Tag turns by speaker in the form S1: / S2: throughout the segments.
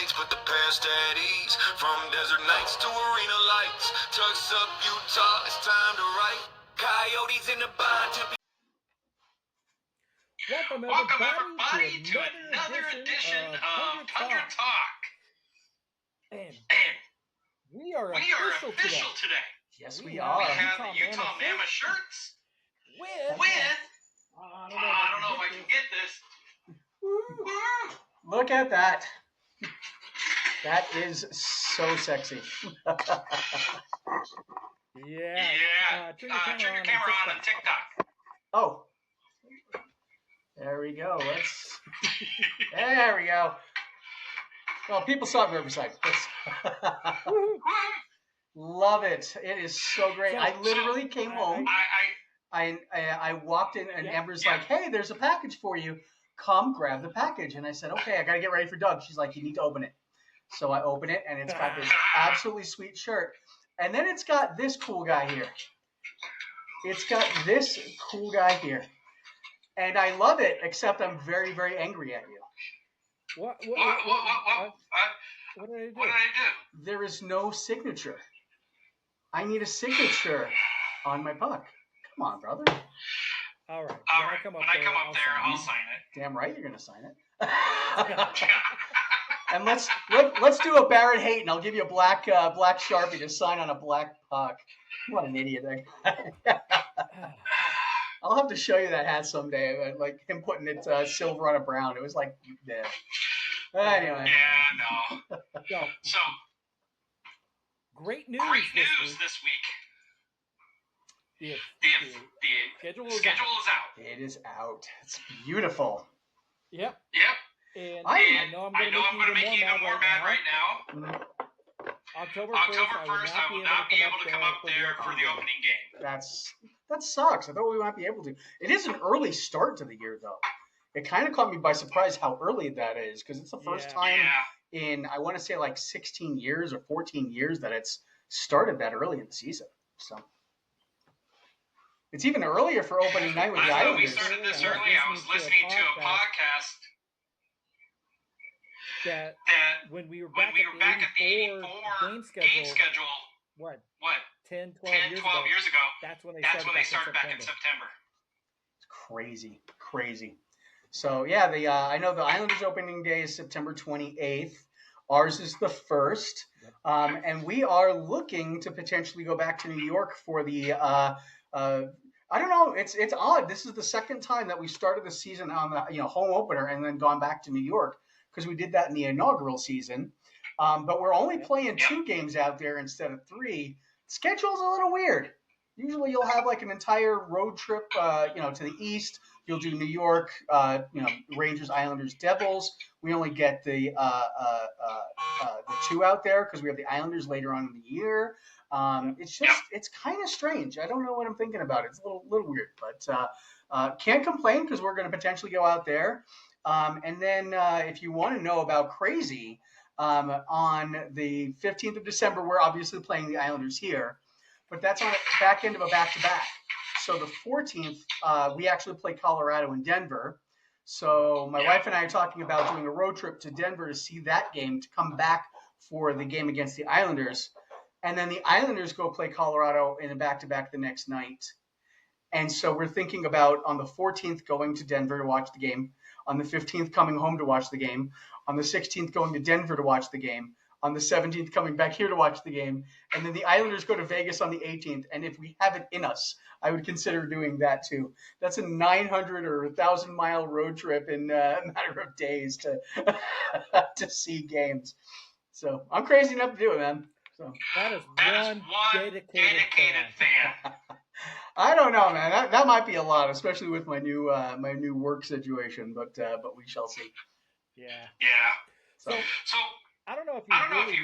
S1: States, put the past at ease. From desert nights to arena lights. Tucks up Utah, it's time to write. Coyotes in the bind to be.
S2: Welcome everybody to another edition of Tundra Talk. And we are official today.
S3: Yes, we are.
S2: We have the Utah Mama shirts with I don't know if I can get this.
S3: Look at that. That is so sexy.
S2: Yeah. Turn your camera on TikTok.
S3: Oh. There we go. There we go. Well, people saw it Riverside. Love it. It is so great. I literally came home. I walked in and Amber's like, "Hey, there's a package for you. Come grab the package." And I said, "Okay, I got to get ready for Doug." She's like, "You need to open it." So I open it and it's got this absolutely sweet shirt. And then it's got this cool guy here. And I love it, except I'm very, very angry at you.
S2: What did I do?
S3: There is no signature. I need a signature on my puck. Come on, brother.
S2: All right. When I come up there, I'll sign it.
S3: Damn right you're going to sign it. And let's do a Barrett Hayton. I'll give you a black Sharpie to sign on a black puck. What an idiot. I'll have to show you that hat someday. Like him putting it silver on a brown. It was like, yeah. Anyway.
S2: Yeah, no. So, great news this week. The schedule is out.
S3: It is out. It's beautiful.
S2: Yep. And
S3: I
S2: know I'm going to make you even more mad right now.
S3: Mm-hmm.
S2: October 1st, I will not be able to come up there for the opening game.
S3: That sucks. I thought we might be able to. It is an early start to the year, though. It kind of caught me by surprise how early that is, because it's the first time in, I want to say, like 16 years or 14 years that it's started that early in the season. So it's even earlier for opening night with the Islanders.
S2: We started this early. I was listening to a podcast that when we were back at the 84 game schedule, what 10, 12 years ago, that's when they started back in September.
S3: It's crazy. So yeah, I know the Islanders opening day is September 28th. Ours is the 1st, and we are looking to potentially go back to New York for the. I don't know. It's odd. This is the second time that we started the season on the home opener and then gone back to New York, because we did that in the inaugural season. But we're only playing 2 games out there instead of 3. Schedule's a little weird. Usually you'll have like an entire road trip, to the east. You'll do New York, Rangers, Islanders, Devils. We only get the 2 out there because we have the Islanders later on in the year. It's kind of strange. I don't know what I'm thinking about. It's a little weird, but can't complain because we're going to potentially go out there. And then if you want to know about crazy, on the 15th of December, we're obviously playing the Islanders here, but that's on the back end of a back-to-back. So the 14th, we actually play Colorado and Denver. So my wife and I are talking about doing a road trip to Denver to see that game, to come back for the game against the Islanders. And then the Islanders go play Colorado in a back-to-back the next night. And so we're thinking about on the 14th going to Denver to watch the game, on the 15th coming home to watch the game, on the 16th going to Denver to watch the game, on the 17th coming back here to watch the game, and then the Islanders go to Vegas on the 18th. And if we have it in us, I would consider doing that too. That's a 900 or 1,000-mile road trip in a matter of days to to see games. So I'm crazy enough to do it, man. So
S2: that is one dedicated fan.
S3: I don't know, man. That might be a lot, especially with my new work situation. But we shall see.
S2: Yeah.
S3: So
S2: I don't know if you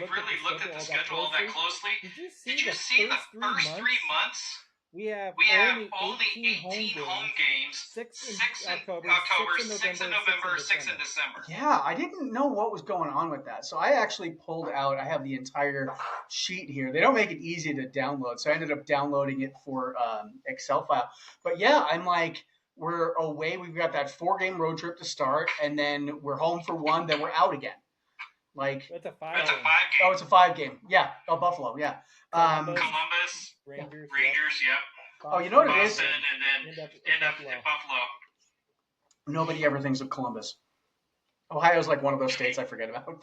S2: really looked at the schedule all that closely. Did you see the first 3 months? We have only 18 home games. 6 in October, 6 in November, 6 in December.
S3: Yeah, I didn't know what was going on with that. So I actually pulled out, I have the entire sheet here. They don't make it easy to download, so I ended up downloading it for Excel file. But yeah, I'm like, we're away. We've got that 4-game road trip to start, and then we're home for 1, then we're out again. Like
S2: it's a 5
S4: It's a
S2: game.
S4: 5 game.
S3: Oh, it's a 5 game. Yeah. Oh, Buffalo. Yeah.
S4: Columbus,
S2: Rangers.
S4: Yep.
S3: Oh, you know what it is?
S4: Boston, and then end up at Buffalo.
S3: Nobody ever thinks of Columbus. Ohio's like one of those states I forget about.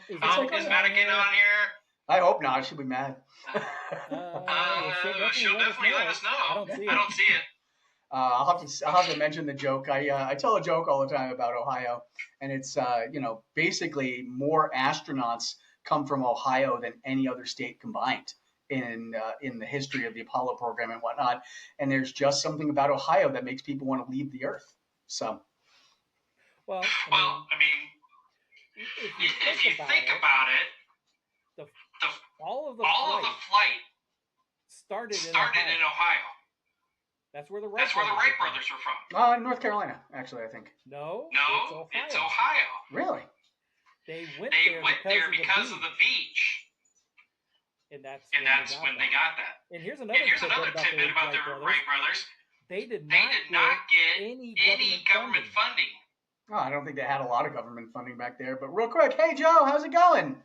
S4: Is Madigan on here?
S3: I hope not. She'll be mad.
S4: She'll definitely let us know. I don't see it.
S3: I'll have to mention the joke. I tell a joke all the time about Ohio, and it's basically more astronauts come from Ohio than any other state combined in the history of the Apollo program and whatnot. And there's just something about Ohio that makes people want to leave the Earth. So,
S4: well, I mean, if you think about it,
S2: all of the
S4: flight
S2: started in
S4: Ohio.
S2: That's where the Wright
S4: brothers are from.
S3: North Carolina, actually, I think.
S2: No,
S4: it's Ohio.
S3: Really?
S2: They went there
S4: because of the beach.
S2: And that's
S4: when they got that.
S2: And here's another tidbit about the Wright brothers. They did not get any government funding.
S3: Oh, I don't think they had a lot of government funding back there. But real quick, hey, Joe, how's it going?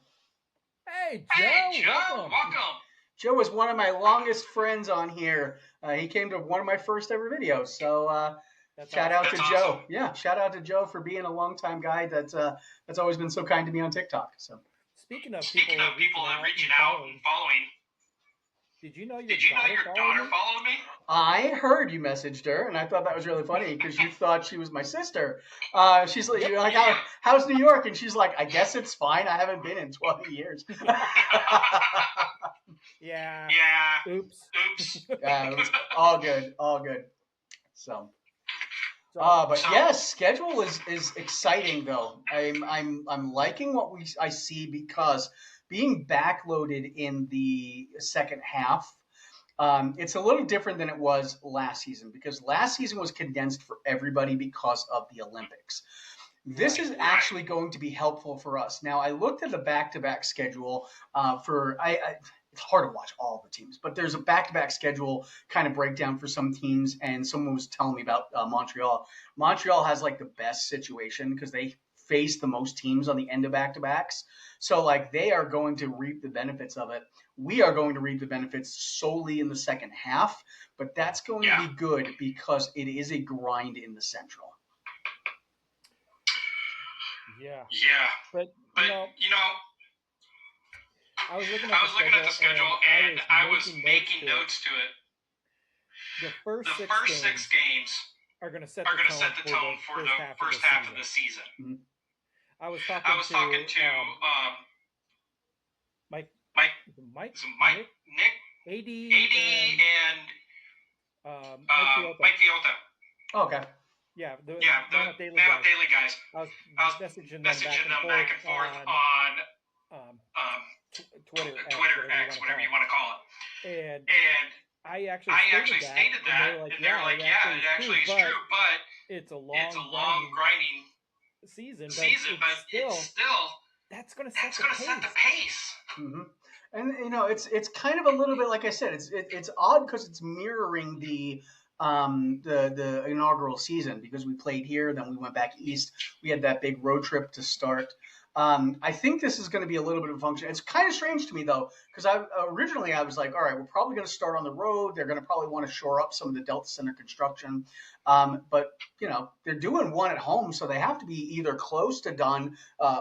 S2: Hey, Joe,
S4: welcome.
S3: Joe was one of my longest friends on here. He came to one of my first ever videos. So shout out to Joe.
S4: Awesome.
S3: Yeah, shout out to Joe for being a longtime guy that's always been so kind to me on TikTok. So
S2: speaking of
S4: people reaching out and following,
S2: did you know your
S4: daughter followed me?
S3: I heard you messaged her, and I thought that was really funny because you thought she was my sister. She's like, you're like, how's New York? And she's like, I guess it's fine. I haven't been in 12 years.
S2: Yeah.
S4: Oops.
S3: Yeah, it was all good. So, but yes, schedule is exciting though. I'm liking what I see because being backloaded in the second half. It's a little different than it was last season because last season was condensed for everybody because of the Olympics. This is actually going to be helpful for us. Now, I looked at the back-to-back schedule it's hard to watch all the teams, but there's a back-to-back schedule kind of breakdown for some teams, and someone was telling me about Montreal. Montreal has like the best situation because they face the most teams on the end of back-to-backs. So like they are going to reap the benefits of it. We are going to reap the benefits solely in the second half, but that's going to be good because it is a grind in the Central.
S2: Yeah.
S4: But you know,
S2: I was looking
S4: at the schedule and I was making notes to it.
S2: The first six games are going to set
S4: the tone for the first half of the season.
S3: Mm-hmm.
S4: I was talking to
S2: Mike,
S4: Nick,
S2: AD,
S4: and Mike Fiota.
S3: Okay.
S2: Yeah, the
S4: Daily guys.
S2: I was messaging them back and forth on Twitter,
S4: X, whatever you want to call it.
S2: And I actually stated
S4: that,
S2: and
S4: they were like, it actually is true, but
S2: it's a long
S4: grinding
S2: season,
S4: but it's still
S2: that's going to
S4: set the pace.
S3: Mm-hmm. And you know, it's kind of a little bit like I said, it's odd because it's mirroring the inaugural season because we played here, then we went back east. We had that big road trip to start. I think this is going to be a little bit of a function. It's kind of strange to me though, because originally I was like, all right, we're probably going to start on the road. They're going to probably want to shore up some of the Delta Center construction. But you know, they're doing one at home, so they have to be either close to done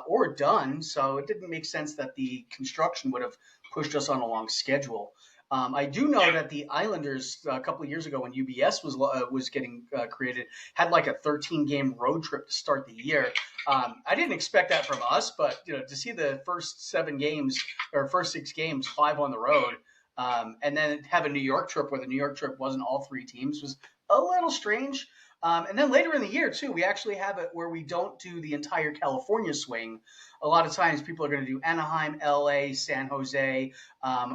S3: or done. So it didn't make sense that the construction would have pushed us on a long schedule. I do know that the Islanders a couple of years ago when UBS was getting created had like a 13-game road trip to start the year. I didn't expect that from us, but you know, to see the first 7 games or first 6 games, 5 on the road, and then have a New York trip where the New York trip wasn't all 3 teams was a little strange. And then later in the year too, we actually have it where we don't do the entire California swing. A lot of times people are going to do Anaheim, LA, San Jose,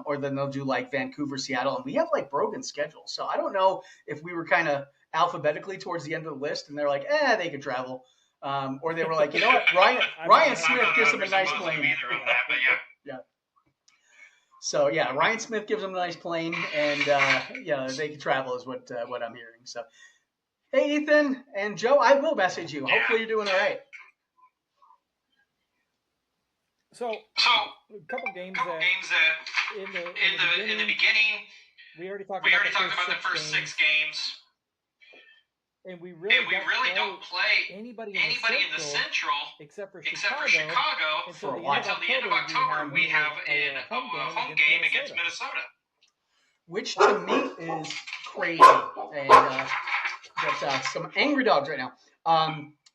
S3: or then they'll do like Vancouver, Seattle. And we have like broken schedules. So I don't know if we were kind of alphabetically towards the end of the list and they're like, they could travel. Or they were like, you know what, Ryan Smith gives them a nice plane. Yeah. So yeah, Ryan Smith gives them a nice plane and they can travel is what I'm hearing. So Hey, Ethan and Joe, I will message you. Hopefully you're doing all right.
S2: So a couple games that in the beginning we already talked about the first six games. And we really don't play anybody in the Central except for Chicago
S3: For a
S2: until
S3: while.
S2: the end of October. We have a home game against Minnesota.
S3: Which to me is crazy. And got some angry dogs right now.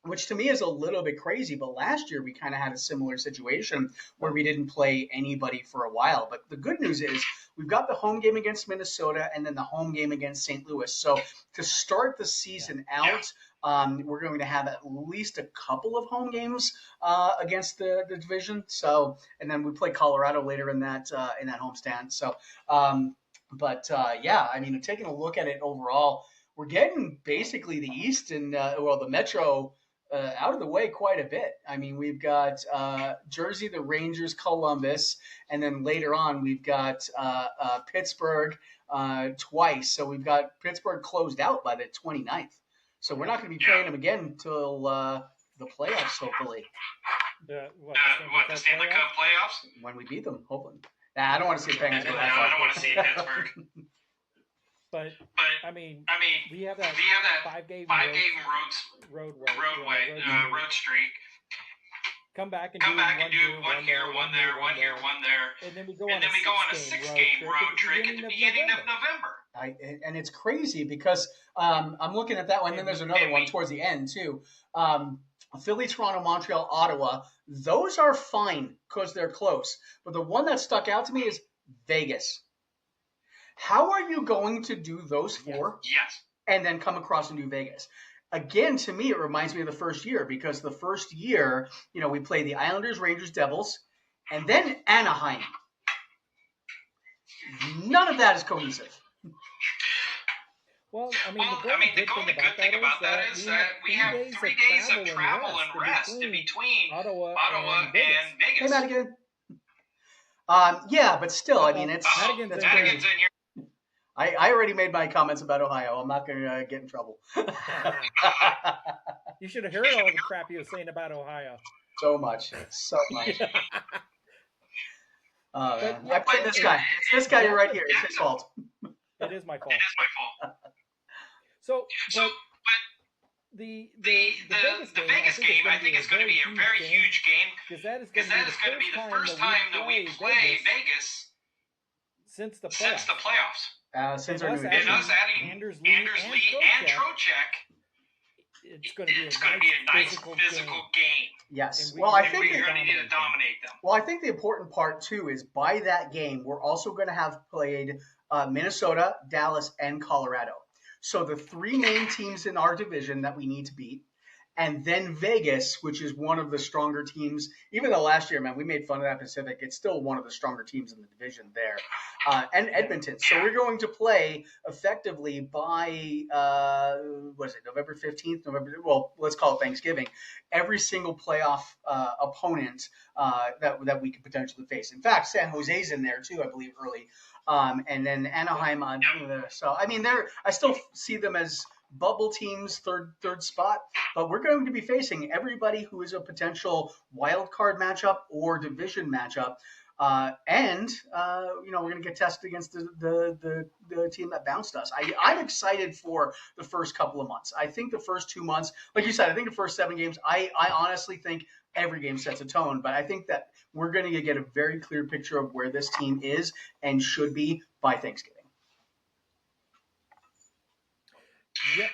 S3: Which to me is a little bit crazy. But last year we kind of had a similar situation where we didn't play anybody for a while. But the good news is we've got the home game against Minnesota and then the home game against St. Louis. So to start the season out, we're going to have at least a couple of home games against the division. So, and then we play Colorado later in that homestand. So, yeah, I mean, taking a look at it overall, we're getting basically the East and the Metro out of the way quite a bit. I mean, we've got Jersey, the Rangers, Columbus, and then later on we've got Pittsburgh twice. So we've got Pittsburgh closed out by the 29th. So we're not going to be playing them again until the playoffs, hopefully.
S2: The Stanley Cup playoffs?
S3: When we beat them, hopefully. Nah, I don't want to see Penguins go that far.
S2: I don't want to see Pittsburgh. But I mean, we have that five-game road streak. Come back and do one here, one there, and then we go on a six-game road trip at the beginning of November.
S3: And it's crazy because I'm looking at that one, and then there's another one towards the end too. Philly, Toronto, Montreal, Ottawa. Those are fine because they're close. But the one that stuck out to me is Vegas. How are you going to do those four?
S2: Yes.
S3: And then come across and do Vegas? Again, to me, it reminds me of the first year because the first year, we play the Islanders, Rangers, Devils, and then Anaheim. None of that is cohesive.
S2: Well, I mean, the only good thing about that is that we have 3 days of travel and rest in between Ottawa and Vegas.
S3: Hey, Madigan. Yeah, but still, I mean, it's
S2: Madigan's in here.
S3: I already made my comments about Ohio. I'm not going to get in trouble.
S2: You should have heard all the crap you were saying about Ohio.
S3: So much. I blame this guy. It's this guy right here. It's his fault.
S2: It is my fault. So, but the Vegas game, I think, is going to be a very huge game because that is going to be the first time that we play Vegas since the playoffs.
S3: Since our new
S2: and us adding Anders Lee and Trocheck, it's going to be a nice physical game.
S3: Yes.
S2: I think we really need to dominate them.
S3: Well, I think the important part too is by that game we're also going to have played Minnesota, Dallas, and Colorado. So the 3 main teams in our division that we need to beat. And then Vegas, which is one of the stronger teams. Even though last year, man, we made fun of that Pacific, it's still one of the stronger teams in the division there. And Edmonton. So we're going to play effectively by, November 15th? Let's call it Thanksgiving. Every single playoff opponent that we could potentially face. In fact, San Jose's in there too, I believe, early. And then Anaheim on. So, I mean, I still see them as bubble teams, third spot, but we're going to be facing everybody who is a potential wild card matchup or division matchup, and we're going to get tested against the team that bounced us. I'm excited for the first couple of months. I think the first 2 months, like you said, I think the first 7 games, I honestly think every game sets a tone, but I think that we're going to get a very clear picture of where this team is and should be by Thanksgiving.
S2: Yep,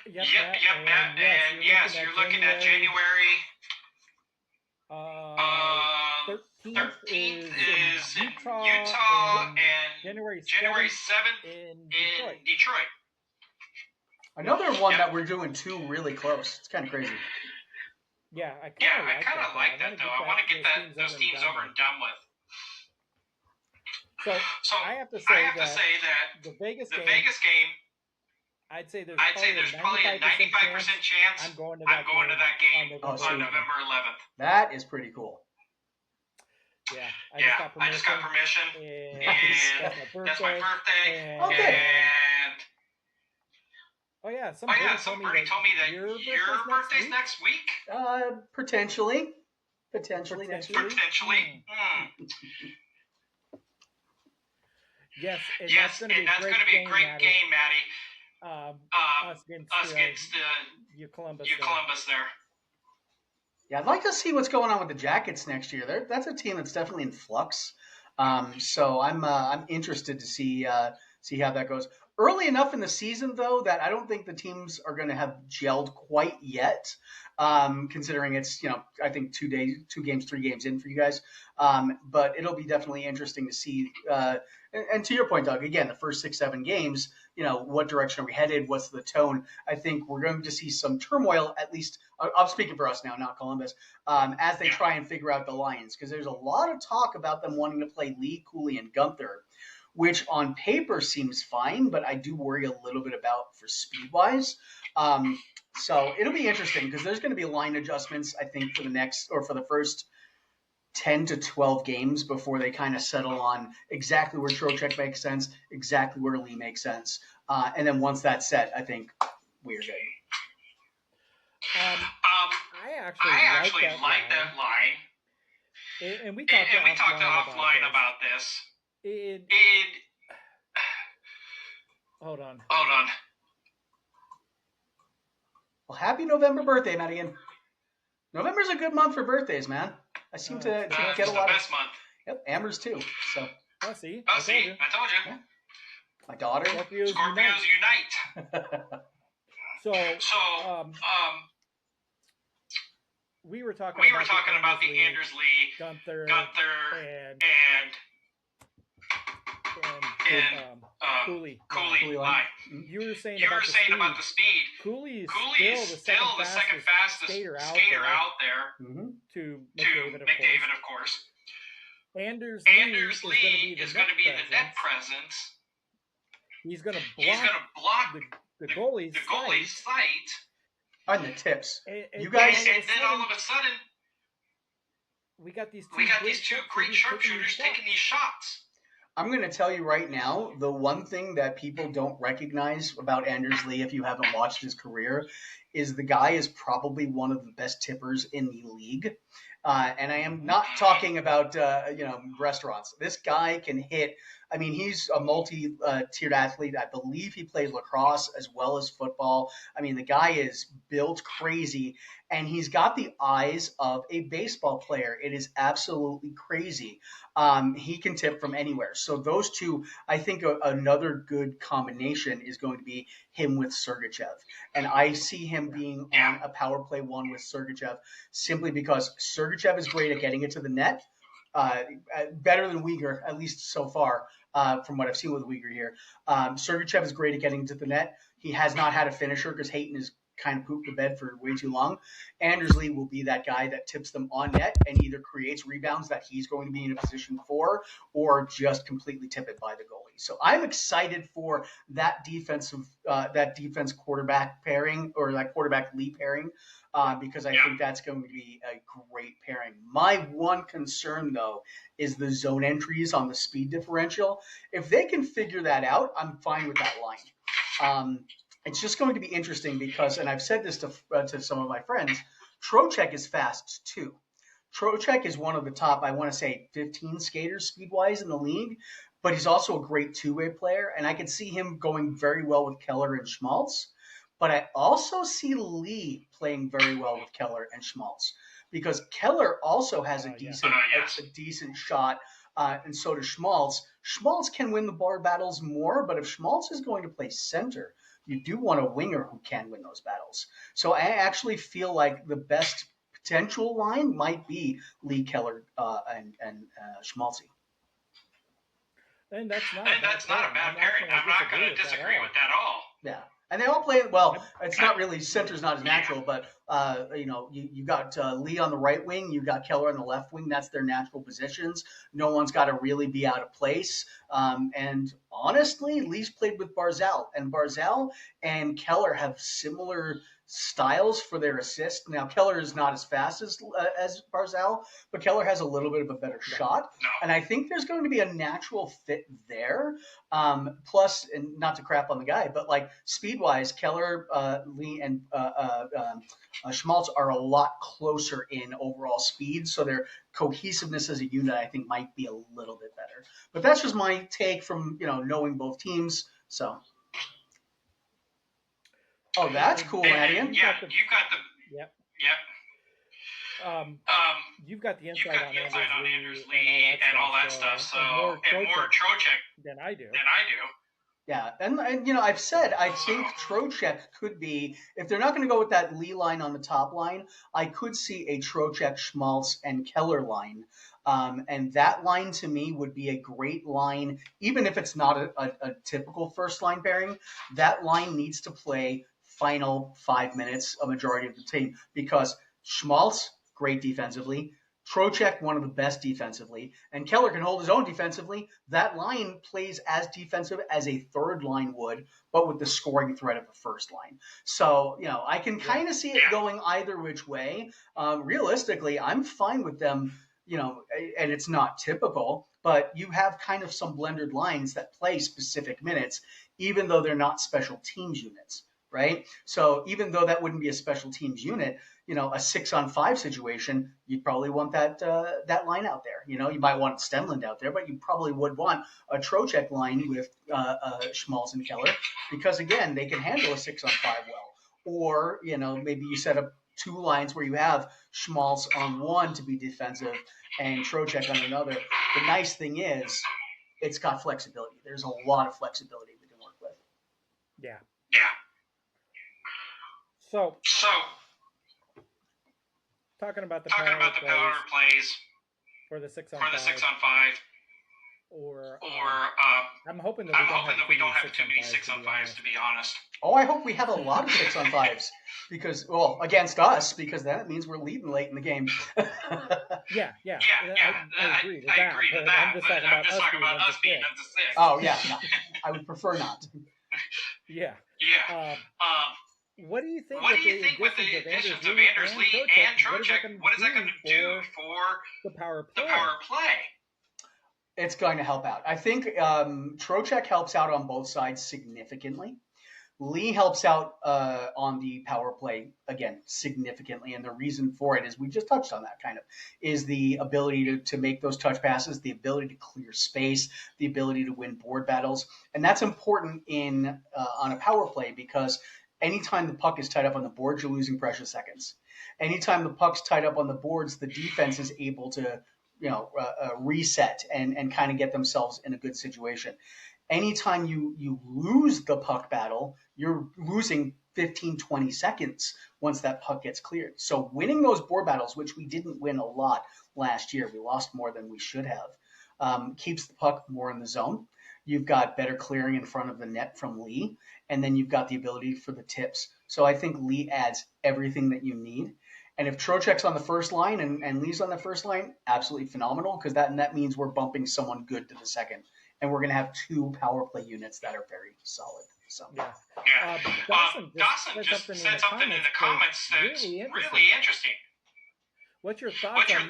S2: Matt. And yes, you're looking at January 13th is in Utah and January 7th in Detroit.
S3: Another one that we're doing 2 really close. It's kind of crazy.
S2: Yeah, I kind of like that though. I want to get those teams over and done with. So I have to say that the Vegas game. I'd say there's probably a 95% chance I'm going to that game on November 11th.
S3: That is pretty cool.
S2: Yeah, I just got permission. And that's my birthday.
S3: Okay.
S2: Oh yeah, somebody told me that
S4: your birthday's next week.
S3: Potentially next week.
S4: Potentially.
S2: Yes, and
S4: Yes,
S2: that's going to be a great game, Maddie. Us against Columbus there.
S3: Yeah, I'd like to see what's going on with the Jackets next year. That's a team that's definitely in flux. So I'm interested to see how that goes. Early enough in the season, though, that I don't think the teams are going to have gelled quite yet. Considering it's I think 2 days, 2 games, 3 games in for you guys. But it'll be definitely interesting to see. And to your point, Doug, again, the first 6, 7 games, what direction are we headed? What's the tone? I think we're going to see some turmoil, at least. I'm speaking for us now, not Columbus, as they try and figure out the lines, because there's a lot of talk about them wanting to play Lee, Cooley, and Gunther, which on paper seems fine, but I do worry a little bit about for speed-wise. So it'll be interesting because there's going to be line adjustments, I think, for the first 10 to 12 games before they kind of settle on exactly where Trocheck makes sense, exactly where Lee makes sense. And then once that's set, I think we're good.
S2: I actually like that line. And we talked
S4: offline about this.
S2: Hold on.
S3: Well, happy November birthday, Madigan. November's a good month for birthdays, man. I seem to get a lot
S4: of... best month.
S3: Yep, Amber's too. So.
S2: See,
S4: I told you.
S3: Yeah. My daughter.
S2: Scorpios
S4: unite.
S2: So, we were talking about the Anders Lee, Gunther and Cooley line. You were saying about the speed.
S4: Cooley is still the second fastest skater out there.
S3: Mm-hmm.
S2: To
S4: McDavid, of course.
S2: Anders
S4: Lee is going to be the net presence.
S2: He's going to block the goalie's sight.
S3: On the tips.
S4: You guys, and then all of a sudden,
S2: we got these
S4: two great sharpshooters taking these shots.
S3: I'm going to tell you right now, the one thing that people don't recognize about Anders Lee, if you haven't watched his career, is the guy is probably one of the best tippers in the league. And I am not talking about, restaurants. This guy can hit. I mean, he's a multi-tiered athlete. I believe he plays lacrosse as well as football. I mean, the guy is built crazy, and he's got the eyes of a baseball player. It is absolutely crazy. He can tip from anywhere. So those two, I think another good combination is going to be him with Sergachev. And I see him being on a power play one with Sergachev simply because Sergachev is great at getting it to the net. Better than Uyghur, at least so far, from what I've seen with Uyghur here. Sergachev is great at getting to the net. He has not had a finisher because Hayton has kind of pooped the bed for way too long. Anders Lee will be that guy that tips them on net and either creates rebounds that he's going to be in a position for or just completely tip it by the goalie. So I'm excited for that defense quarterback pairing or that quarterback Lee pairing. Because I think that's going to be a great pairing. My one concern, though, is the zone entries on the speed differential. If they can figure that out, I'm fine with that line. It's just going to be interesting because, and I've said this to some of my friends, Trocheck is fast too. Trocheck is one of the top, I want to say, 15 skaters speed-wise in the league, but he's also a great two-way player, and I could see him going very well with Keller and Schmaltz. But I also see Lee playing very well with Keller and Schmaltz because Keller also has a decent shot, and so does Schmaltz. Schmaltz can win the bar battles more, but if Schmaltz is going to play center, you do want a winger who can win those battles. So I actually feel like the best potential line might be Lee, Keller, and Schmaltzy.
S2: And that's not
S4: a bad pairing. I'm not going to disagree with that at all.
S3: Yeah. And they all play well. It's not really center's not as natural, but you got Lee on the right wing, you got Keller on the left wing. That's their natural positions. No one's got to really be out of place. And honestly, Lee's played with Barzal, and Barzal and Keller have similar styles for their assist. Now Keller is not as fast as Barzal, but Keller has a little bit of a better shot, and I think there's going to be a natural fit there. Plus, and not to crap on the guy, but like speed wise, Keller, Lee, and Schmaltz are a lot closer in overall speed, so their cohesiveness as a unit, I think, might be a little bit better. But that's just my take from knowing both teams. So, oh, that's cool, Maddie.
S4: Yeah, you've got the
S2: Yep.
S4: Yep.
S2: You've got the inside on
S4: Anders Lee and all that stuff. So and more Trocheck
S2: than I do.
S3: Yeah, and I've said I think Trocheck could be, if they're not going to go with that Lee line on the top line, I could see a Trocheck, Schmaltz, and Keller line. And that line to me would be a great line, even if it's not a typical first line pairing. That line needs to play final 5 minutes a majority of the team, because Schmaltz, great defensively, Trocheck, one of the best defensively, and Keller can hold his own defensively. That line plays as defensive as a third line would, but with the scoring threat of the first line. So, I can kind of see it going either which way. Realistically, I'm fine with them, and it's not typical, but you have kind of some blended lines that play specific minutes, even though they're not special teams units, right? So even though that wouldn't be a special teams unit, a 6-on-5 situation, you'd probably want that line out there. You might want Stenlund out there, but you probably would want a Trocheck line with Schmaltz and Keller, because again, they can handle a 6-on-5 well. Or maybe you set up two lines where you have Schmaltz on one to be defensive and Trocheck on another. The nice thing is, it's got flexibility. There's a lot of flexibility we can work with.
S2: Yeah.
S4: So.
S2: Talking about the
S4: power plays
S2: for the 6-on-5. Or I'm hoping that
S4: we don't have too many 6-on-5s, to be honest.
S3: Oh, I hope we have a lot of 6-on-5s because, against us, because that means we're leading late in the game.
S2: Yeah. I agree with that. I'm just talking about us being up to 6.
S3: Oh, yeah. No, I would prefer not.
S2: Yeah. What do you think
S4: with the additions of Anders Lee and Trocheck? What is that going to do for
S2: the power play?
S3: It's going to help out. I think Trocheck helps out on both sides significantly. Lee helps out on the power play, again, significantly. And the reason for it is, we just touched on that kind of, is the ability to make those touch passes, the ability to clear space, the ability to win board battles. And that's important on a power play, because anytime the puck is tied up on the boards, you're losing precious seconds. Anytime the puck's tied up on the boards, the defense is able to reset and kind of get themselves in a good situation. Anytime you lose the puck battle, you're losing 15, 20 seconds once that puck gets cleared. So winning those board battles, which we didn't win a lot last year, we lost more than we should have, keeps the puck more in the zone. You've got better clearing in front of the net from Lee, and then you've got the ability for the tips. So I think Lee adds everything that you need. And if Trocheck's on the first line and Lee's on the first line, absolutely phenomenal, because that means we're bumping someone good to the second. And we're going to have two power play units that are very solid. So
S2: Dawson just said something in the comments that's really interesting. What's your thoughts on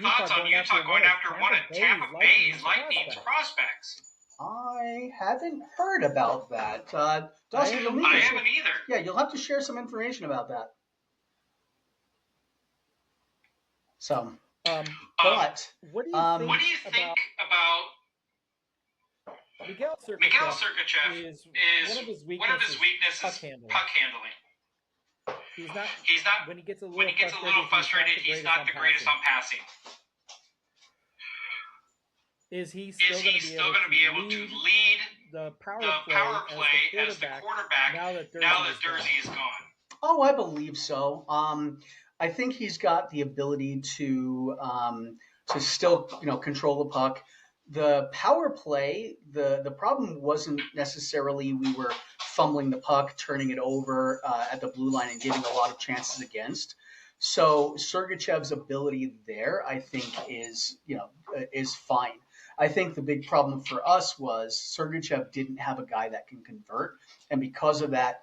S2: Utah going after one of Tampa Bay's Lightning's prospects?
S3: I haven't heard about that. Dawson, I haven't
S4: either.
S3: Yeah, you'll have to share some information about that. So, but
S2: what do you think
S4: about
S2: Miguel
S4: Sergachev
S2: is
S4: one of his weaknesses puck handling.
S2: He's not when he gets a
S4: little frustrated, he's not the greatest on passing.
S2: Is he still going to be able to lead the power play as the quarterback
S4: now that Durzi is gone?
S3: Oh, I believe so. I think he's got the ability to still control the puck. The power play, the problem wasn't necessarily we were fumbling the puck, turning it over at the blue line and giving a lot of chances against. So Sergachev's ability there, I think, is fine. I think the big problem for us was Sergachev didn't have a guy that can convert, and because of that,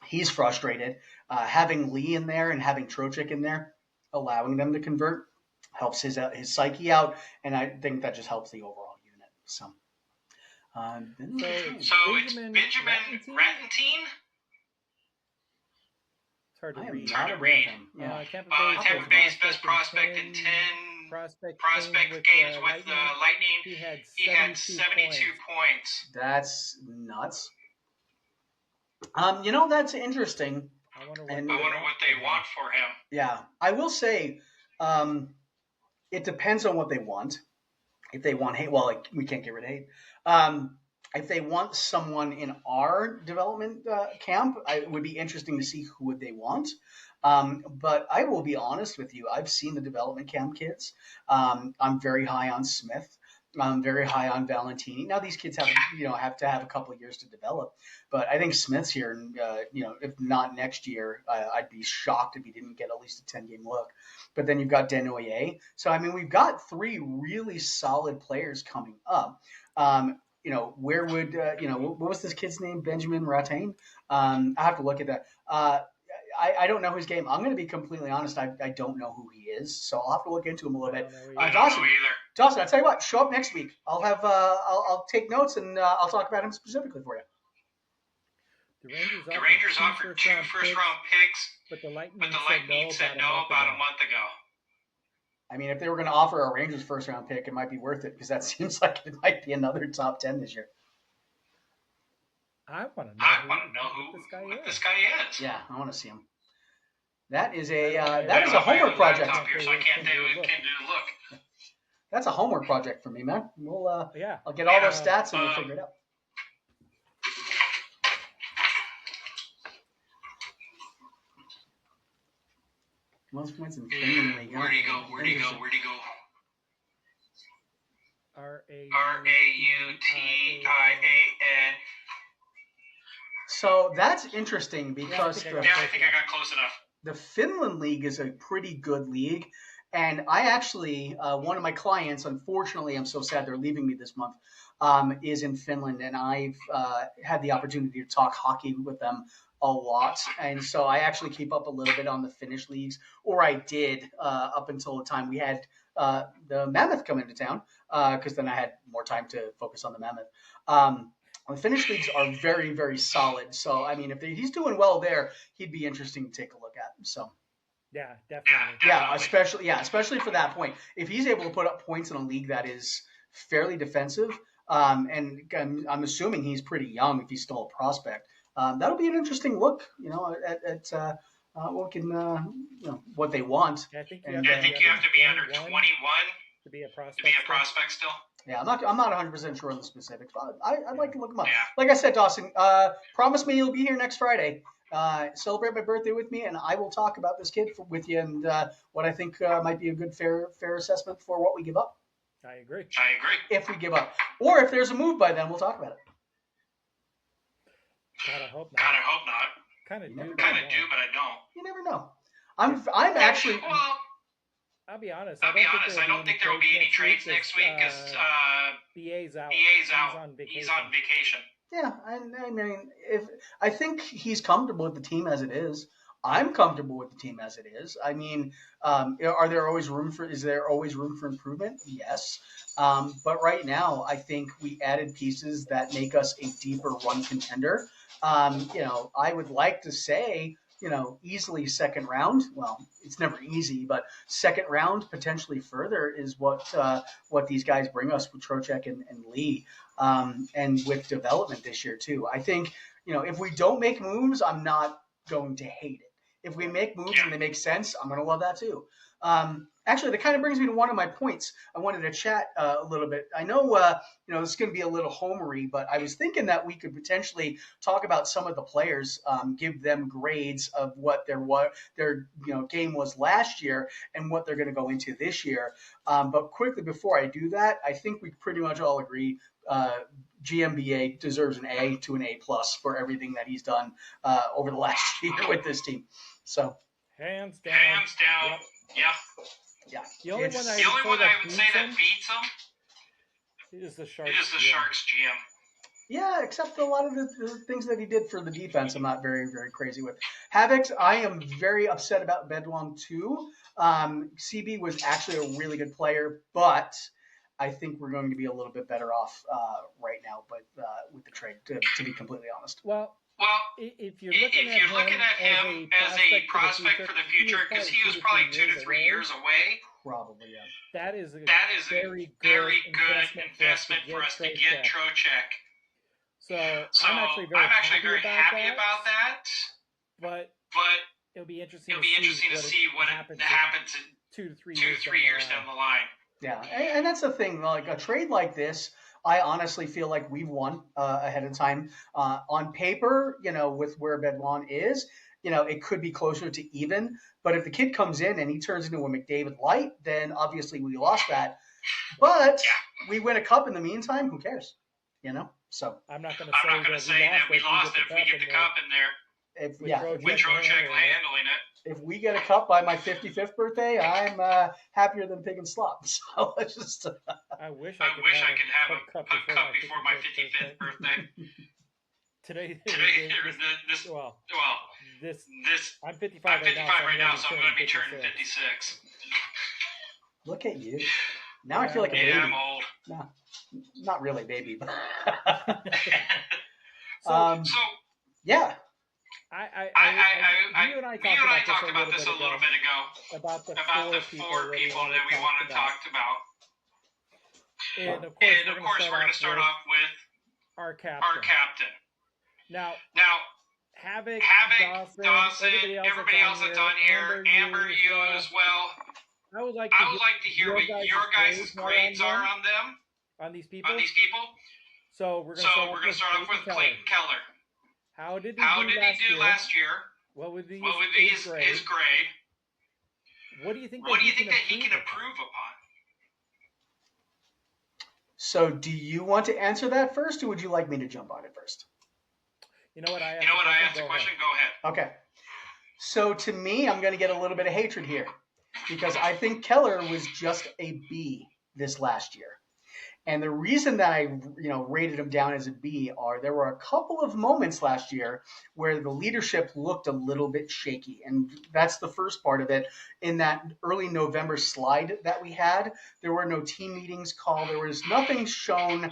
S3: he's frustrated. Having Lee in there and having Trocheck in there, allowing them to convert, helps his psyche out, and I think that just helps the overall unit. So
S4: it's Benjamin Rattantine.
S2: It's hard to read.
S3: It's hard to read.
S2: Yeah.
S4: Tampa Bay's best prospect in 10 prospect games with the Lightning.
S2: He had
S4: 72 points.
S3: That's nuts. That's interesting.
S4: I wonder what they want for him.
S3: Yeah, I will say, it depends on what they want. If they want hate, well, we can't get rid of hate. If they want someone in our development camp, it would be interesting to see who would they want. But I will be honest with you. I've seen the development camp kids. I'm very high on Smith. I'm very high on Valentini. Now these kids have to have a couple of years to develop, but I think Smith's here, and if not next year, I'd be shocked if he didn't get at least a 10-game look. But then you've got Denoyer. So I mean, we've got 3 really solid players coming up. Where would what was this kid's name? Benjamin Rattane. I have to look at that. I don't know his game. I'm going to be completely honest. I don't know who he is, so I'll have to look into him a little bit.
S4: I don't know either.
S3: Dawson, I'll tell you what. Show up next week. I'll have I'll take notes and I'll talk about him specifically for you.
S2: The Rangers offered 2
S4: first-round picks,
S2: but the Lightning
S4: said no about a month ago.
S3: I mean, if they were going to offer a Rangers first-round pick, it might be worth it because that seems like it might be another top 10 this year.
S2: I want to know
S4: who this guy is.
S3: Yeah, I want to see him. That is a homework project.
S4: Here, so I can't do look.
S3: That's a homework project for me, man. We'll I'll get all those stats and we'll figure it out. Most points in Finland League.
S4: Where'd he go? RAUTIAN.
S3: So that's interesting because
S4: I think I got close enough.
S3: The Finland League is a pretty good league. And I actually, one of my clients, unfortunately, I'm so sad they're leaving me this month, is in Finland. And I've had the opportunity to talk hockey with them a lot. And so I actually keep up a little bit on the Finnish leagues, or I did up until the time we had the Mammoth come into town, because then I had more time to focus on the Mammoth. The Finnish leagues are very, very solid. So, I mean, if he's doing well there, he'd be interesting to take a look at. So.
S2: Yeah, definitely.
S3: Yeah, especially for that point. If he's able to put up points in a league that is fairly defensive, and I'm assuming he's pretty young if he's still a prospect, that'll be an interesting look, at what they want.
S4: I think you have to be under 21
S2: to be a
S4: prospect still.
S3: Yeah, I'm not 100% sure on the specifics, but I'd like to look them up.
S4: Yeah.
S3: Like I said, Dawson, promise me you'll be here next Friday. Celebrate my birthday with me, and I will talk about this kid with you and what I think might be a good fair assessment for what we give up.
S2: I agree.
S3: If we give up, or if there's a move by then, we'll talk about it.
S2: God, I hope not. Kind of do, but
S4: I don't.
S3: You never know. I'm actually.
S4: Well,
S2: I'll be honest.
S4: I don't think there will be any trades next week because
S2: BA's out.
S4: He's on vacation.
S3: Yeah, I mean, I think he's comfortable with the team as it is. I'm comfortable with the team as it is. I mean, is there always room for improvement? Yes. But right now, I think we added pieces that make us a deeper run contender. I would like to say, easily second round. Well, it's never easy, but second round, potentially further, is what these guys bring us with Trocheck and Lee, and with development this year too. I think, if we don't make moves, I'm not going to hate it. If we make moves and they make sense, I'm going to love that too. Actually, that kind of brings me to one of my points. I wanted to chat a little bit. I know, this is going to be a little homery, but I was thinking that we could potentially talk about some of the players, give them grades of what their game was last year and what they're going to go into this year. But quickly before I do that, I think we pretty much all agree GMBA deserves an A to an A+ for everything that he's done over the last year with this team. So
S2: hands down.
S4: Yep.
S3: Yeah.
S2: The only one I would say that beats him
S4: is the Sharks GM.
S3: Yeah, except a lot of the things that he did for the defense, I'm not very, very crazy with. Havocs, I am very upset about Bedlam too. CB was actually a really good player, but I think we're going to be a little bit better off right now, but with the trade, to be completely honest.
S2: Well,
S4: Well,
S2: if you're
S4: if
S2: looking
S4: you're looking at him as a prospect for the future, because he was probably 2 to 3 years away,
S3: probably, yeah.
S2: That is a
S4: very good investment for us to get Trocheck.
S2: So I'm actually very happy about that. But it'll be interesting to see what happens in 2 to 3 years down the line.
S3: Yeah, and that's the thing. Like a trade like this, I honestly feel like we've won ahead of time. On paper, with where Bedlon is, it could be closer to even. But if the kid comes in and he turns into a McDavid light, then obviously we lost that. But we win a cup in the meantime. Who cares? So
S2: I'm not going to say that we lost it if we get the cup in there. With Trocheck handling it.
S3: If we get a cup by my 55th birthday, I'm happier than pig and slop. So it's just.
S2: I wish I could have a cup before my 55th birthday. Today I'm 55 right now, so I'm going to be turning 56.
S3: Look at you. Now I feel like a baby.
S4: I'm old.
S3: No, not really, baby. But yeah.
S2: You and I talked about this a little bit ago. About the four people that we want to talk about. And of course, we're going to start off with our captain. Now Havoc, Dawson, everybody else that's on here, Amber, you as well. I would like to hear what your guys' grades are on them. On these people. So we're going to start off with Clayton Keller. How did he do last year? What would be his grade? What do you think that he can improve upon?
S3: So do you want to answer that first, or would you like me to jump on it first?
S2: You know what? I
S4: asked the question. Go ahead.
S3: Okay. So to me, I'm going to get a little bit of hatred here because I think Keller was just a B this last year. And the reason that I, rated him down as a B are there were a couple of moments last year where the leadership looked a little bit shaky. And that's the first part of it. In that early November slide that we had, there were no team meetings called. There was nothing shown,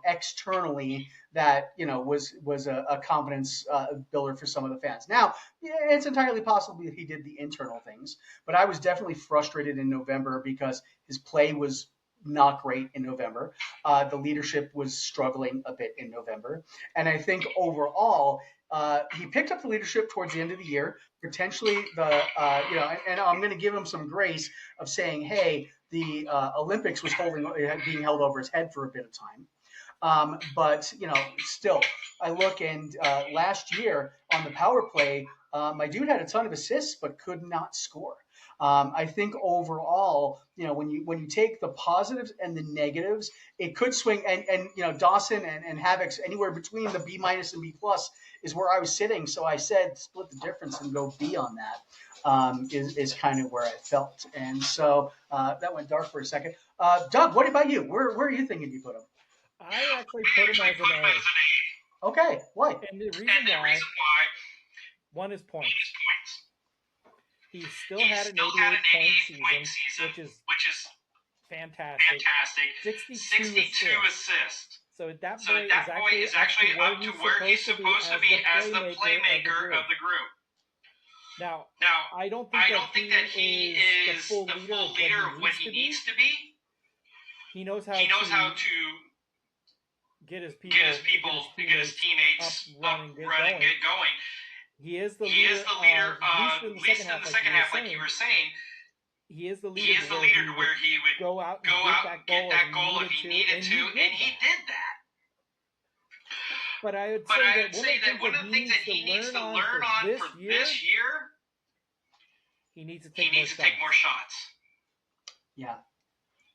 S3: externally that, was a confidence builder for some of the fans. Now, it's entirely possible he did the internal things, but I was definitely frustrated in November because his play was not great in November. The leadership was struggling a bit in November. And I think overall, he picked up the leadership towards the end of the year. Potentially and I'm going to give him some grace of saying, hey, the Olympics was being held over his head for a bit of time. But still, I look and last year on the power play, my dude had a ton of assists but could not score. I think overall, when you take the positives and the negatives, it could swing. And Dawson and Havoc's anywhere between the B- and B+ is where I was sitting. So I said split the difference and go B on that. Is kind of where I felt. And so that went dark for a second. Doug, what about you? Where are you thinking you put him?
S2: I actually put him as an A.
S3: Okay, why?
S2: And the reason why, one is points. He still had an 88-point season, which is fantastic. 62 assists. So that boy is actually up to where he's supposed to be as the playmaker of the group. Now, I don't think that he is the full leader of what he needs to be. He knows how to get his teammates up, running, get going. He is the leader, at least in the second half, like you were saying. He is the leader to where he would go out and get that goal if he needed to, and he did that. But I would say that one of the things that he needs to learn on for this year, he needs to take more shots.
S3: Yeah.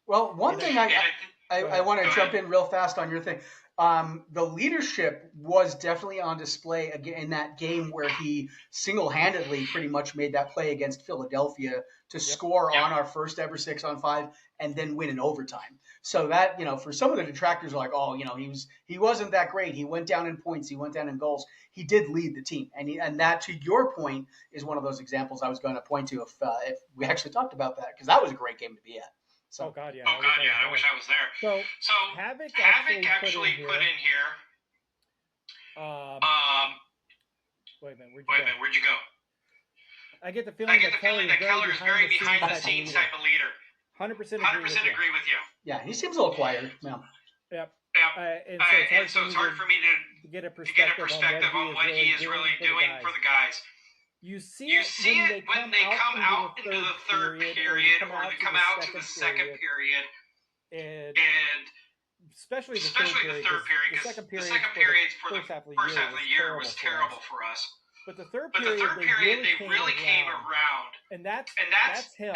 S3: Well, one thing I want to jump in real fast on your thing. The leadership was definitely on display again in that game where he single-handedly pretty much made that play against Philadelphia to score on our first ever 6-on-5 and then win in overtime. So that, for some of the detractors are like, oh, he wasn't that great. He went down in points. He went down in goals. He did lead the team. And that, to your point, is one of those examples I was going to point to if we actually talked about that, because that was a great game to be at. So.
S2: Oh God, yeah.
S4: I wish I was there. So
S2: Havoc
S4: actually put in here.
S2: Wait a minute.
S4: Where'd you go?
S2: I get the feeling that Keller is very behind the scenes type of leader.
S4: 100% agree with you.
S3: Yeah, he seems a little quieter. Yeah.
S2: Yep.
S4: And so it's hard for me to get a perspective on what he is really doing for the guys.
S2: You see it when they come out into the third period, or they come out to the second period, and especially the third period, because the second period for the first half of the year was terrible for us. But the third period, they really came around, and that's him.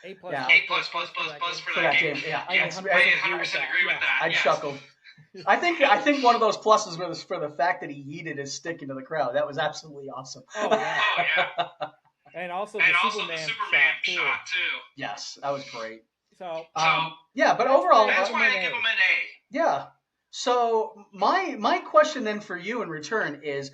S2: A++ for
S3: that game. Yeah,
S2: I 100% agree with that.
S3: I chuckled. I think one of those pluses was for the fact that he yeeted his stick into the crowd. That was absolutely awesome.
S2: Oh yeah. And also the Superman shot too.
S3: Yes, that was great.
S2: So
S3: yeah, but overall,
S4: that's why I give him an A.
S3: Yeah. So my question then for you in return is,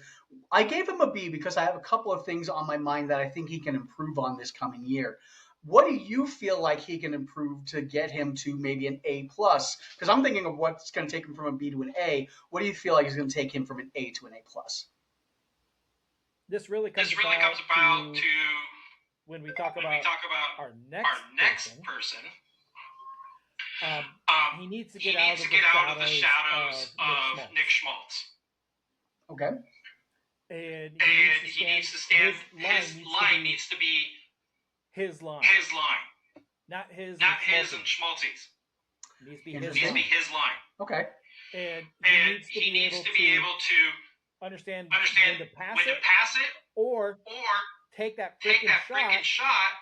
S3: I gave him a B because I have a couple of things on my mind that I think he can improve on this coming year. What do you feel like he can improve to get him to maybe an A+? Because I'm thinking of what's going to take him from a B to an A. What do you feel like is going to take him from an A to an A+?
S2: This really comes about to when we talk about our next person. He needs to get out of the shadows of Nick Schmaltz.
S3: Okay.
S2: And he needs to stand. His line needs to be his line. Not his and Schmaltz's. It needs to be his line.
S3: Okay.
S2: And he needs to be able to understand when to pass it, or take that freaking shot.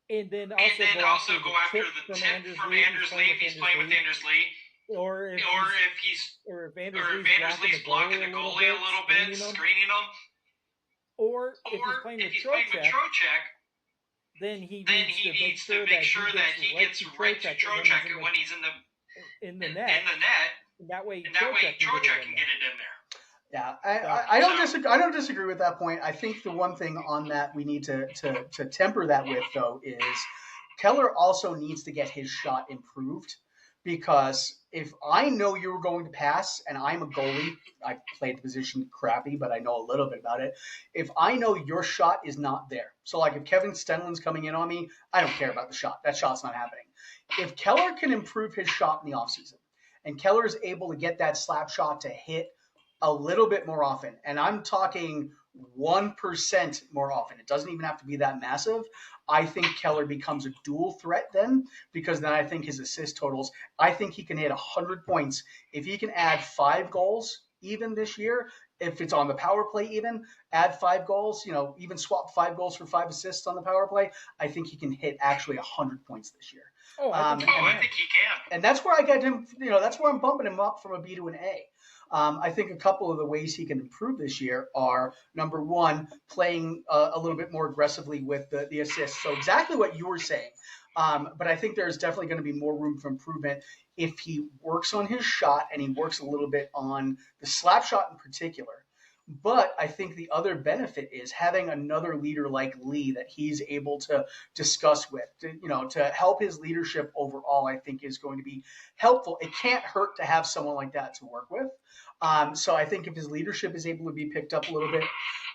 S2: And then also go after the tip from Anders Lee if he's playing with Anders Lee. Or if Anders Lee's blocking the goalie a little bit, screening him. Or if he's playing with Trocheck, then he needs to make sure that he gets right to Trocheck when he's in the net. That way Trocheck can get it in there.
S3: Yeah, I don't disagree with that point. I think the one thing on that we need to temper that with, though, is Keller also needs to get his shot improved, because if I know you're going to pass and I'm a goalie, I played the position crappy, but I know a little bit about it. If I know your shot is not there, so like if Kevin Stenlund's coming in on me, I don't care about the shot. That shot's not happening. If Keller can improve his shot in the offseason, and Keller is able to get that slap shot to hit a little bit more often, and I'm talking 1% more often. It doesn't even have to be that massive. I think Keller becomes a dual threat then, because then I think his assist totals, I think he can hit 100 points. If he can add 5 goals even this year, if it's on the power play even, add 5 goals, even swap 5 goals for 5 assists on the power play, I think he can hit actually 100 points this year.
S2: I think
S4: he can.
S3: And that's where I get him, that's where I'm bumping him up from a B to an A. I think a couple of the ways he can improve this year are, number one, playing a little bit more aggressively with the assists. So exactly what you were saying. But I think there's definitely going to be more room for improvement if he works on his shot and he works a little bit on the slap shot in particular. But I think the other benefit is having another leader like Lee that he's able to discuss with, to help his leadership overall, I think is going to be helpful. It can't hurt to have someone like that to work with. So I think if his leadership is able to be picked up a little bit,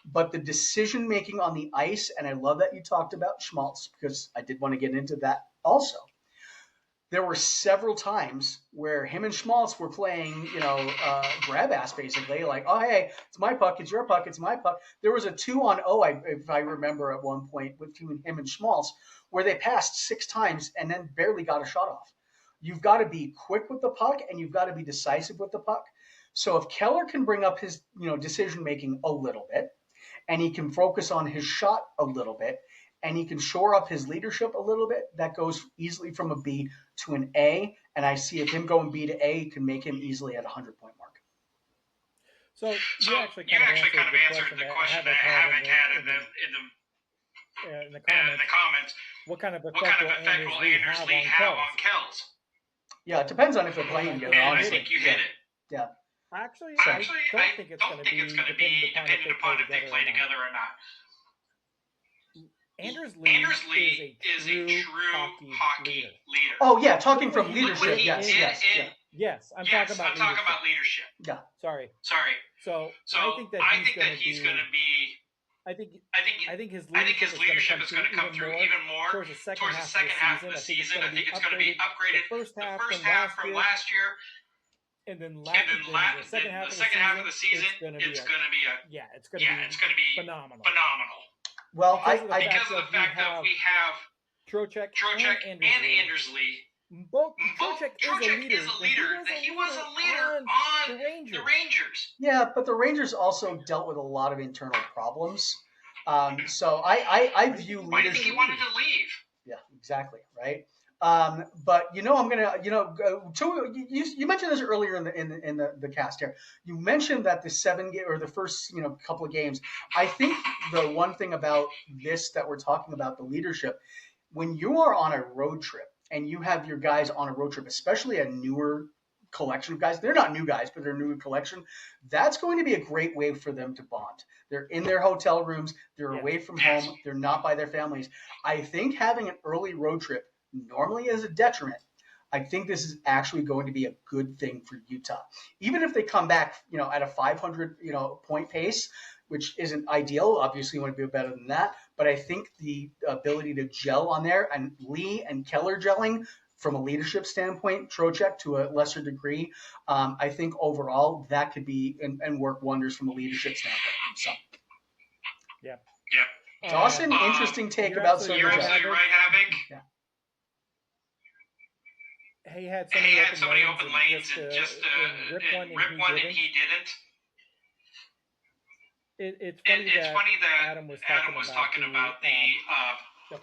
S3: but the decision making on the ice, and I love that you talked about Schmaltz, because I did want to get into that also. There were several times where him and Schmaltz were playing, grab ass basically, like, oh, hey, it's my puck, it's your puck, it's my puck. There was a 2-on-0, if I remember at one point, between him and Schmaltz, where they passed 6 times and then barely got a shot off. You've got to be quick with the puck and you've got to be decisive with the puck. So if Keller can bring up his, decision making a little bit, and he can focus on his shot a little bit, and he can shore up his leadership a little bit, that goes easily from a B to an A. and I see if him going B to A can make him easily at 100-point mark.
S2: So you actually kind of answered the question that I haven't had in the comments. What kind of effect will Anders Lee have on Kells?
S3: Yeah, it depends on if they're playing together. Honestly,
S2: I think you hit it.
S3: Yeah.
S2: Actually, I don't think it's going to be dependent upon if they play together or not. Anders Lee is a true hockey leader.
S3: Oh yeah, talking from leadership. Yes.
S2: I'm talking about leadership.
S3: Yeah.
S2: Sorry. So I think that he's going to be. I think his leadership is going to come through even more towards the second half of the season. I think it's going to be upgraded. The first half from last year. And then the second half of the season, it's going to be phenomenal.
S3: Well,
S2: because of the fact that we have Trocheck and Anders Lee. Both Trocheck is a leader. He was a leader on the Rangers.
S3: Yeah, but the Rangers also dealt with a lot of internal problems. So I view leadership.
S2: Why do you think he wanted to leave?
S3: Yeah, exactly. Right. But I'm gonna, you mentioned this earlier in the cast here. You mentioned that the first couple of games. I think the one thing about this that we're talking about, the leadership, when you are on a road trip and you have your guys on a road trip, especially a newer collection of guys, they're not new guys, but they're a newer collection. That's going to be a great way for them to bond. They're in their hotel rooms. They're away from home. They're not by their families. I think having an early road trip normally is a detriment. I think this is actually going to be a good thing for Utah. Even if they come back, at a 500, point pace, which isn't ideal. Obviously, you want to be better than that. But I think the ability to gel on there, and Lee and Keller gelling from a leadership standpoint, Trocheck to a lesser degree, I think overall that could be and work wonders from a leadership standpoint. So.
S2: Yeah.
S3: Dawson, interesting take about Sergei.
S2: You're absolutely right, Havoc.
S3: Yeah.
S2: He had so many open lanes and just rip one and he didn't. It's funny that Adam was talking about the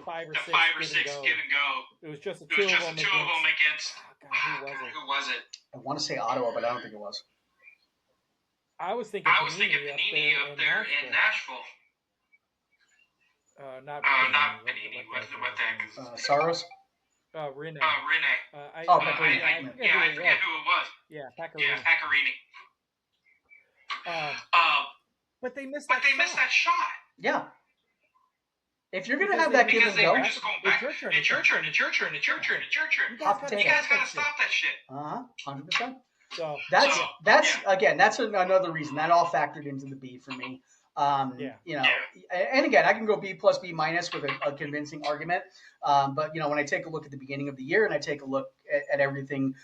S2: 5 or 6 give and go. It was just the two of them against. Who was it?
S3: I want to say Ottawa, but I don't think it was.
S2: I was thinking Panini up there in Nashville. Not Panini. What the heck is
S3: Saros?
S2: Rene.
S3: I
S2: forget who it was. Yeah, Paccarini. But they missed that shot.
S3: Yeah. If you're going to have that give and go,
S2: it's your turn. You guys got to stop that shit.
S3: 100%.
S2: So
S3: that's another reason that all factored into the B for me. And again, I can go B plus B minus with a convincing argument. But when I take a look at the beginning of the year and I take a look at everything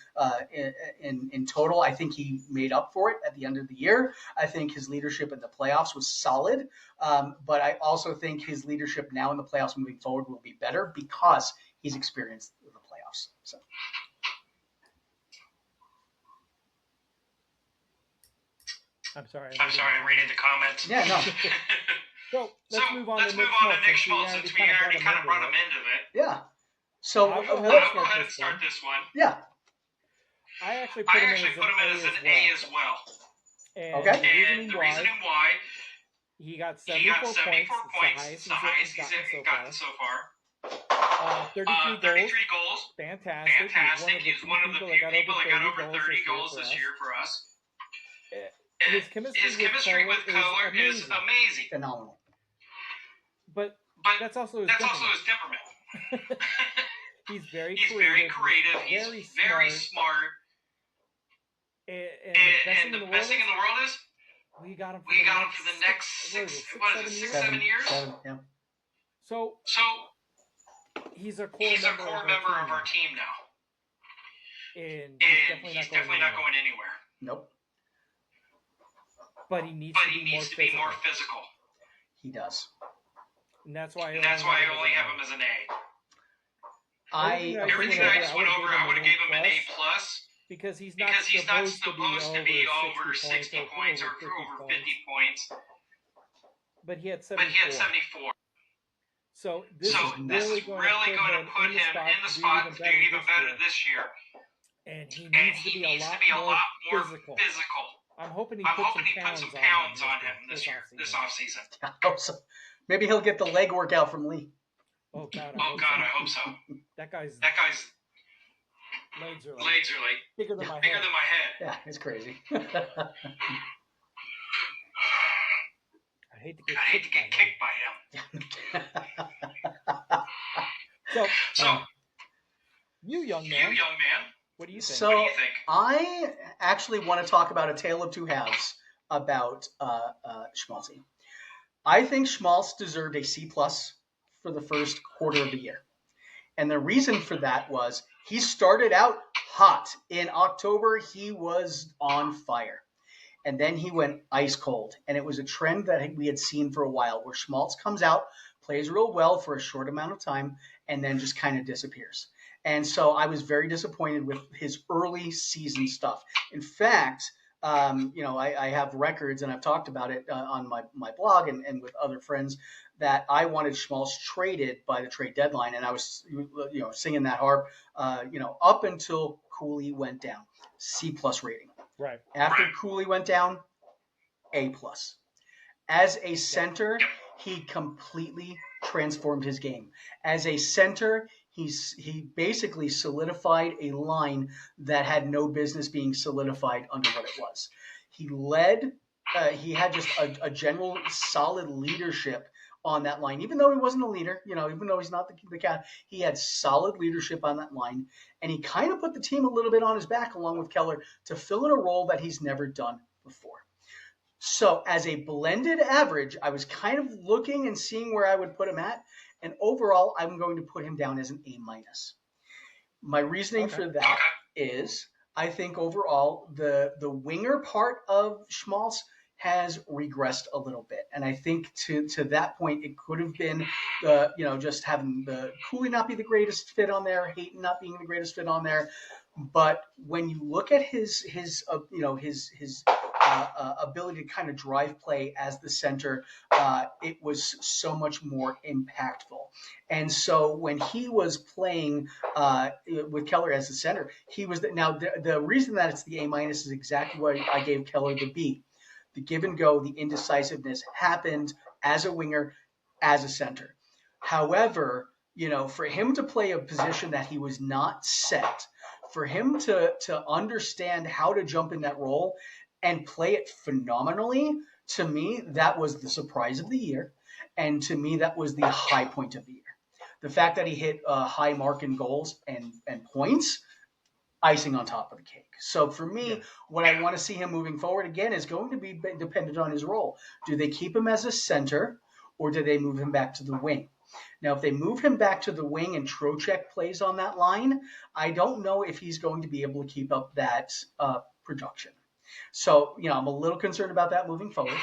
S3: in total, I think he made up for it at the end of the year. I think his leadership in the playoffs was solid. But I also think his leadership now in the playoffs moving forward will be better because he's experienced the playoffs. So.
S2: I'm sorry.
S4: I'm reading the comments.
S3: Yeah, no.
S2: So let's move on to Nick Schmaltz since we already kind of brought him into it.
S3: Yeah. So
S2: I'll go
S4: ahead and start this one.
S3: Yeah.
S2: I actually put him in as an A as well. And the reasoning why he got 74 points. It's the highest he's gotten so far. 33 goals. Fantastic. He's one of the people that got over 30 goals this year for us. His chemistry with Keller is amazing.
S3: Phenomenal.
S2: But that's also his temperament. He's very creative. He's very smart. And the best thing in the world is we got him for the next 7 years?
S3: Yeah.
S2: So he's a core member of our team now. And he's definitely not going anywhere.
S3: Nope.
S2: But he needs to be more physical.
S3: He does.
S2: And that's why I
S4: only have him as an A. Everything I just went over, I would have gave him an A+.
S2: Because he's not supposed to be over 60 points or over 50 points. But he had 74. So this is really going to put him in the spot to do even better this year. And he needs to be a lot more physical. I'm hoping he puts some pounds on him this offseason.
S3: I hope so. Maybe he'll get the leg workout from Lee.
S2: Oh God, I hope so. That guy's legs are like bigger than my head.
S3: Yeah, it's crazy.
S2: I hate to get kicked by him. So, you young man, what do you think?
S3: So I actually want to talk about a tale of two halves about Schmaltzy. I think Schmaltz deserved a C+ for the first quarter of the year. And the reason for that was he started out hot. In October, he was on fire. And then he went ice cold. And it was a trend that we had seen for a while where Schmaltz comes out, plays real well for a short amount of time, and then just kind of disappears. And so I was very disappointed with his early season stuff. In fact, I have records, and I've talked about it on my blog and with other friends, that I wanted Schmaltz traded by the trade deadline, and I was singing that harp up until Cooley went down. C+ rating.
S2: Right.
S3: After Cooley went down, A+. As a center, he completely transformed his game. As a center, he basically solidified a line that had no business being solidified under what it was. He led. He had just a general solid leadership on that line, even though he wasn't a leader, even though he's not the cat, he had solid leadership on that line, and he kind of put the team a little bit on his back along with Keller to fill in a role that he's never done before. So as a blended average, I was kind of looking and seeing where I would put him at, and overall, I'm going to put him down as an A-. My reasoning for that is I think overall the winger part of Schmaltz has regressed a little bit. And I think to that point, it could have been just having the Cooley not be the greatest fit on there, Hayton not being the greatest fit on there. But when you look at his ability to kind of drive play as the center, it was so much more impactful. And so when he was playing with Keller as the center, he was now the reason that it's the A- is exactly why I gave Keller the B. The give and go, the indecisiveness happened as a winger, as a center. However, for him to play a position that he was not set, for him to understand how to jump in that role and play it phenomenally, to me, that was the surprise of the year. And to me, that was the high point of the year. The fact that he hit a high mark in goals and points, icing on top of the cake. So for me, what I want to see him moving forward again is going to be dependent on his role. Do they keep him as a center, or do they move him back to the wing? Now, if they move him back to the wing and Trocheck plays on that line, I don't know if he's going to be able to keep up that production. So, I'm a little concerned about that moving forward.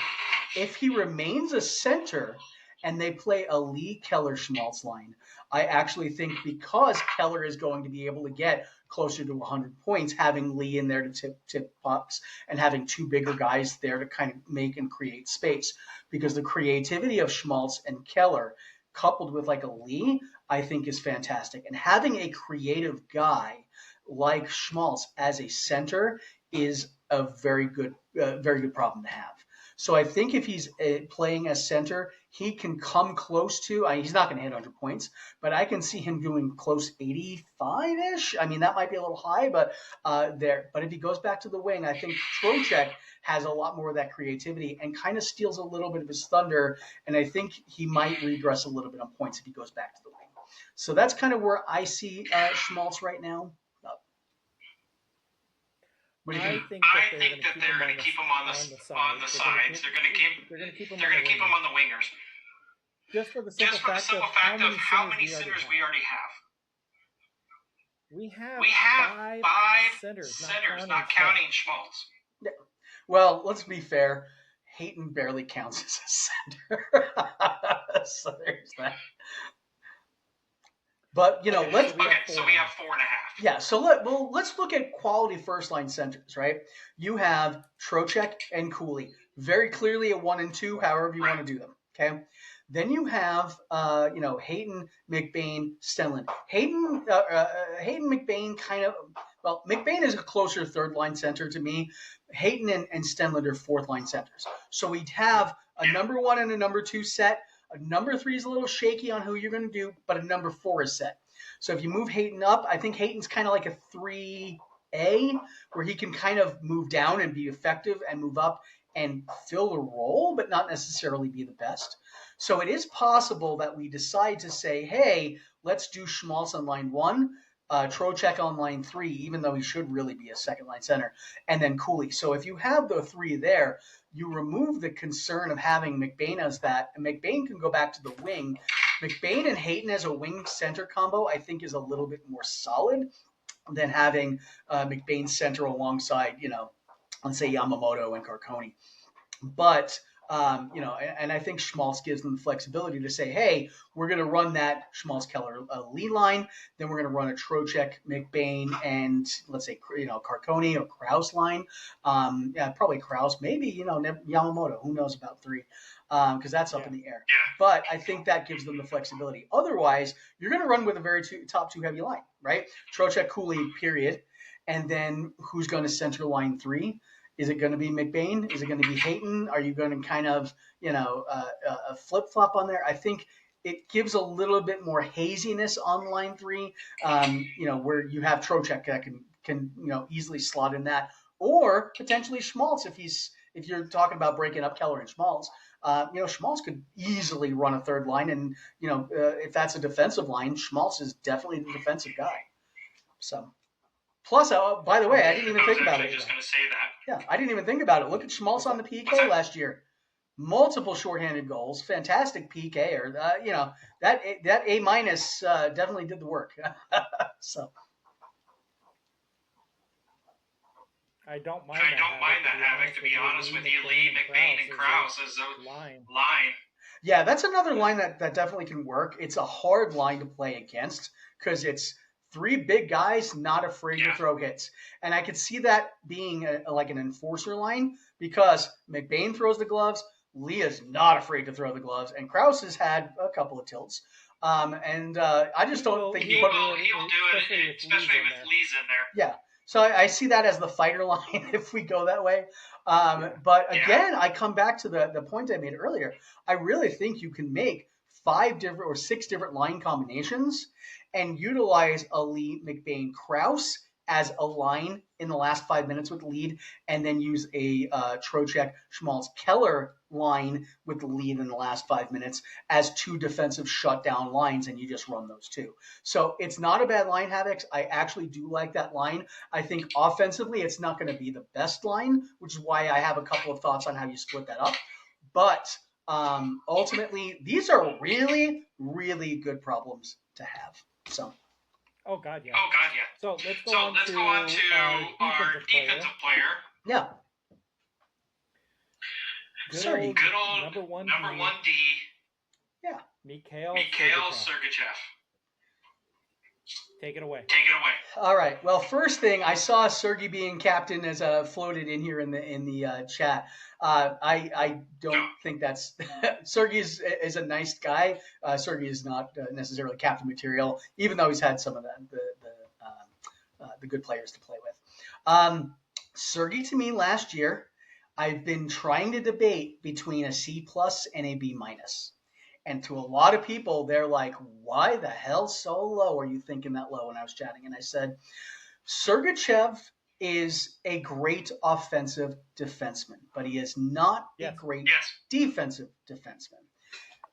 S3: If he remains a center and they play a Lee Keller-Schmaltz line, I actually think because Keller is going to be able to get closer to 100 points, having Lee in there to tip pucks and having two bigger guys there to kind of make and create space. Because the creativity of Schmaltz and Keller coupled with like a Lee, I think is fantastic. And having a creative guy like Schmaltz as a center is a very good problem to have. So I think if he's playing as center, he can come close to, he's not going to hit 100 points, but I can see him doing close 85-ish. I mean, that might be a little high, but there. But if he goes back to the wing, I think Trocheck has a lot more of that creativity and kind of steals a little bit of his thunder, and I think he might regress a little bit on points if he goes back to the wing. So that's kind of where I see Schmaltz right now.
S2: I think that they're going to keep him on the sides. They're going to keep him on the wingers. Just for the simple fact of how many centers we already have. We have five centers, not counting Schmaltz.
S3: Yeah. Well, let's be fair. Hayton barely counts as a center. So there's that. But so we have 4.5. Yeah, so let's look at quality first line centers, right? You have Trocheck and Cooley, very clearly a 1 and 2, however you want to do them. Okay, then you have Hayton, McBain, Stenlund. Hayton, McBain, kind of Well, McBain is a closer third line center to me. Hayton and Stenlund are fourth line centers. So we'd have a number 1 and a number 2 set. A number 3 is a little shaky on who you're going to do, but a number 4 is set. So if you move Hayton up, I think Hayton's kind of like a 3A, where he can kind of move down and be effective and move up and fill a role, but not necessarily be the best. So it is possible that we decide to say, hey, let's do Schmaltz on line 1, Trocheck on line 3, even though he should really be a second line center, and then Cooley. So if you have the 3 there, you remove the concern of having McBain as that, and McBain can go back to the wing. McBain and Hayton as a wing center combo, I think, is a little bit more solid than having McBain center alongside, let's say Yamamoto and Carcone. But and I think Schmaltz gives them the flexibility to say, hey, we're going to run that Schmaltz-Keller lead line. Then we're going to run a Trocheck, McBain, and let's say, Carcone or Krause line. Probably Krause, maybe, Yamamoto. Who knows about 3? Because that's up in the air.
S4: Yeah.
S3: But I think that gives them the flexibility. Otherwise, you're going to run with a very top 2 heavy line, right? Trocheck, Cooley, period. And then who's going to center line 3? Is it going to be McBain? Is it going to be Hayton? Are you going to kind of, a flip-flop on there? I think it gives a little bit more haziness on line 3, where you have Trocheck that can easily slot in that, or potentially Schmaltz if you're talking about breaking up Keller and Schmaltz. Schmaltz could easily run a third line, and if that's a defensive line, Schmaltz is definitely the defensive guy. So. Plus, by the way, I didn't even think about it.
S4: Just going to say that.
S3: Yeah, I didn't even think about it. Look at Schmaltz on the PK last year. Multiple shorthanded goals, fantastic PK. That A- definitely did the work. So.
S2: I don't mind
S4: that havoc, to be honest with you. Lee, McBain, and Krause as a line.
S3: Yeah, that's another line that definitely can work. It's a hard line to play against because it's 3 big guys not afraid to throw hits. And I could see that being like an enforcer line because McBain throws the gloves, Lee is not afraid to throw the gloves, and Krause has had a couple of tilts. I just don't think
S4: he will do it, especially with Lee's in there.
S3: Yeah. So I see that as the fighter line if we go that way. But again, I come back to the point I made earlier. I really think you can make 5 different or 6 different line combinations and utilize a Lee, McBain, Krause as a line in the last 5 minutes with the lead, and then use a Trocheck, Schmaltz, Keller line with the lead in the last 5 minutes as 2 defensive shutdown lines, and you just run those 2. So it's not a bad line, Havocs. I actually do like that line. I think offensively it's not going to be the best line, which is why I have a couple of thoughts on how you split that up. But ultimately, these are really, really good problems to have. So.
S2: Oh God, yeah.
S4: So
S2: let's go on to our
S4: defensive player.
S3: Yeah.
S2: Good old number one D.
S3: Yeah.
S2: Mikhail
S4: Sergachev.
S2: Take it away.
S3: All right. Well, first thing, I saw Sergey being captain as floated in here in the chat. I don't think that's Sergey is a nice guy. Sergey is not necessarily captain material, even though he's had some of the good players to play with. Sergey, to me, last year, I've been trying to debate between a C+ and a B-. And to a lot of people, they're like, why the hell so low are you thinking that low? When I was chatting, and I said, Sergachev is a great offensive defenseman, but he is not a great defensive defenseman.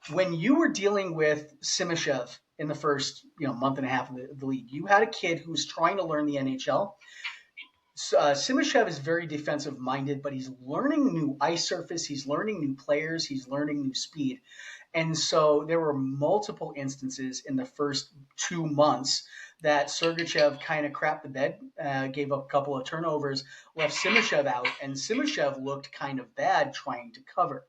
S3: When you were dealing with Simashev in the first month and a half of the league, you had a kid who was trying to learn the NHL. Simashev is very defensive minded, but he's learning new ice surface. He's learning new players. He's learning new speed. And so there were multiple instances in the first 2 months that Sergachev kind of crapped the bed, gave up a couple of turnovers, left Simashev out, and Simashev looked kind of bad trying to cover.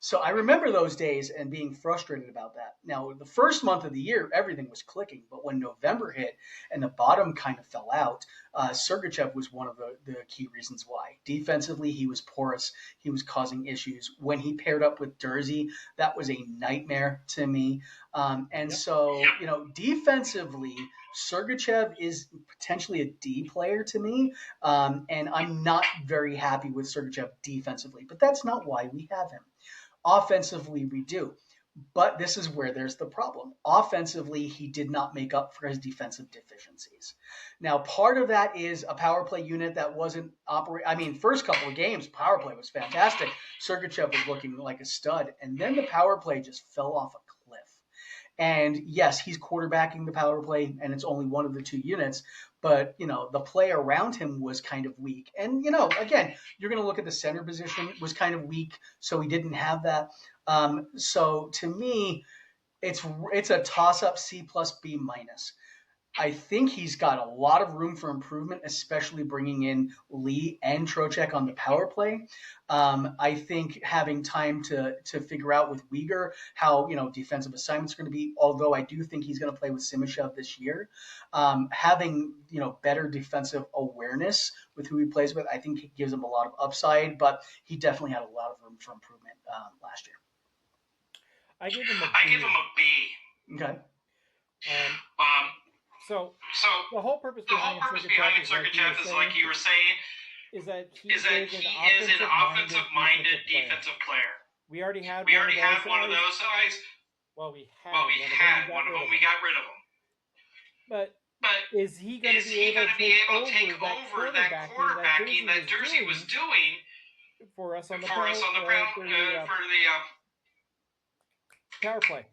S3: So I remember those days and being frustrated about that. Now, the first month of the year, everything was clicking, but when November hit and the bottom kind of fell out, Sergachev was one of the key reasons why. Defensively, he was porous. He was causing issues. When he paired up with Dursey, that was a nightmare to me. So, defensively, Sergachev is potentially a D player to me, and I'm not very happy with Sergachev defensively. But that's not why we have him. Offensively, we do. But this is where there's the problem. Offensively, he did not make up for his defensive deficiencies. Now, part of that is a power play unit that wasn't operating. I mean, first couple of games, power play was fantastic. Sergachev was looking like a stud. And then the power play just fell off a cliff. And yes, he's quarterbacking the power play, and it's only one of the two units. But, the play around him was kind of weak. And, again, you're going to look at the center position, was kind of weak, so he didn't have that. So to me, it's a toss-up C plus B minus. I think he's got a lot of room for improvement, especially bringing in Lee and Trocheck on the power play. I think having time to figure out with Uyghur how defensive assignments are going to be. Although I do think he's going to play with Simashev this year, having better defensive awareness with who he plays with, I think it gives him a lot of upside. But he definitely had a lot of room for improvement last year.
S2: I give him a B.
S3: Okay.
S2: So the whole purpose behind Sergachev is, like you were saying, is that he is an offensive-minded defensive player. We already had one of those guys. Well, we had one of them. We got rid of him. But is he going to be able to take over that quarterbacking that Dursey was doing for us on the power play?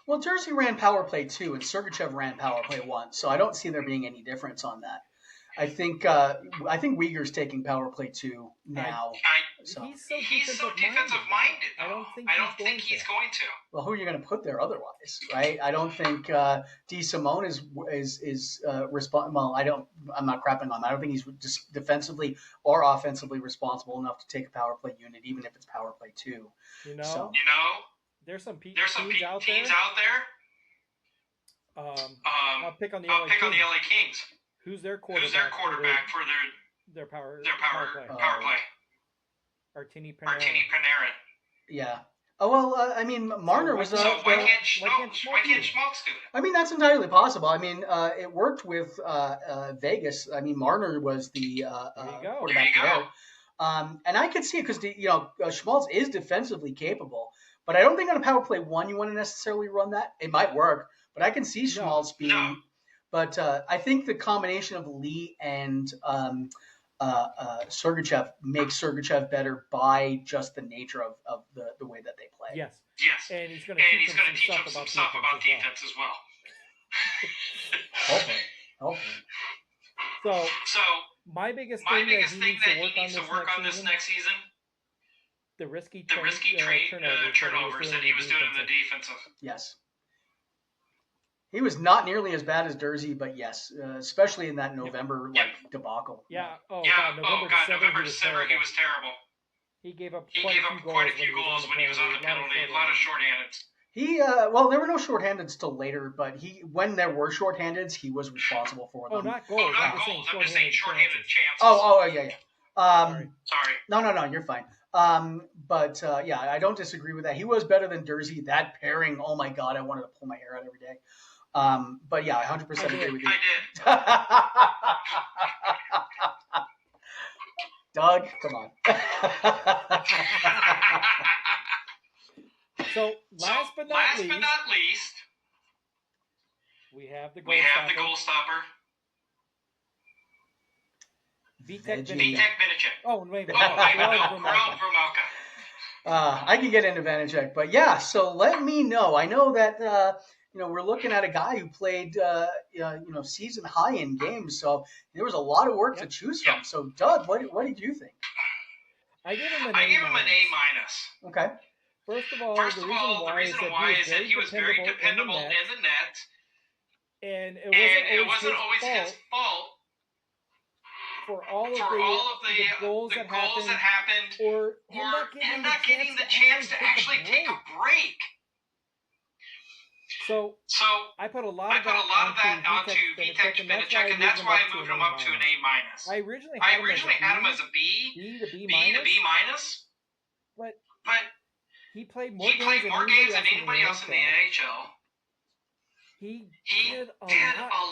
S3: Well, Dursey ran power play 2 and Sergachev ran power play 1, so I don't see there being any difference on that. I think Uyghur's taking power play 2 now.
S2: He's so defensive minded. I don't think he's going to.
S3: Well, who are you going to put there otherwise, right? I don't think D. Simone is responsible. Well, I'm not crapping on him. I don't think he's just defensively or offensively responsible enough to take a power play unit, even if it's power play 2.
S2: There's some teams out there. I'll pick on the LA Kings. Who's their quarterback for their power play? Artini Panarin.
S3: Yeah. Oh well, I mean, Marner was.
S2: Why can't Schmaltz do it?
S3: I mean, that's entirely possible. I mean, it worked with Vegas. I mean, Marner was the quarterback there. And I could see it because Schmaltz is defensively capable. But I don't think on a power play 1 you want to necessarily run that. It might work, but I can see Schmaltz being. No. But I think the combination of Lee and Sergachev makes Sergachev better by just the nature of the way that they play.
S2: Yes. And he's going to teach him some stuff about defense as well.
S3: Hopefully.
S2: So my biggest thing that he needs to work on this next season. The risky turnovers that he was doing in the defensive.
S3: Yes. He was not nearly as bad as Dursey, but yes, especially in that November debacle.
S2: Yeah.
S1: November, December, he was terrible.
S2: He gave up quite a few goals when he was on the penalty. A lot of shorthandeds.
S3: There were no shorthandeds till later, but when there were shorthandeds, he was responsible for them.
S2: Oh, not goals.
S1: I'm just saying shorthanded chances.
S3: Yeah.
S1: Sorry.
S3: No, you're fine. I don't disagree with that. He was better than Dursey. That pairing, oh my God, I wanted to pull my hair out every day. I 100% agree with you.
S1: I did.
S3: Doug, come on.
S2: So, last but not least, we have the goal stopper. Vitek Vinicic. Oh, wait.
S3: I can get into Vanacek, but yeah, so let me know. I know that, we're looking at a guy who played, season high in games, so there was a lot of work to choose from. So, Doug, what did you think?
S2: I give him an A-.
S3: Okay.
S2: First of all, the reason why is that he was very dependable in the net. And it wasn't always his fault. For all of the goals that happened, or him not getting the chance to actually take a break. So I put a lot of that onto VTech Spinachek, and that's why I moved him up to an A-. I originally had him as a B to B minus, but he played more games than anybody else in the NHL. He did a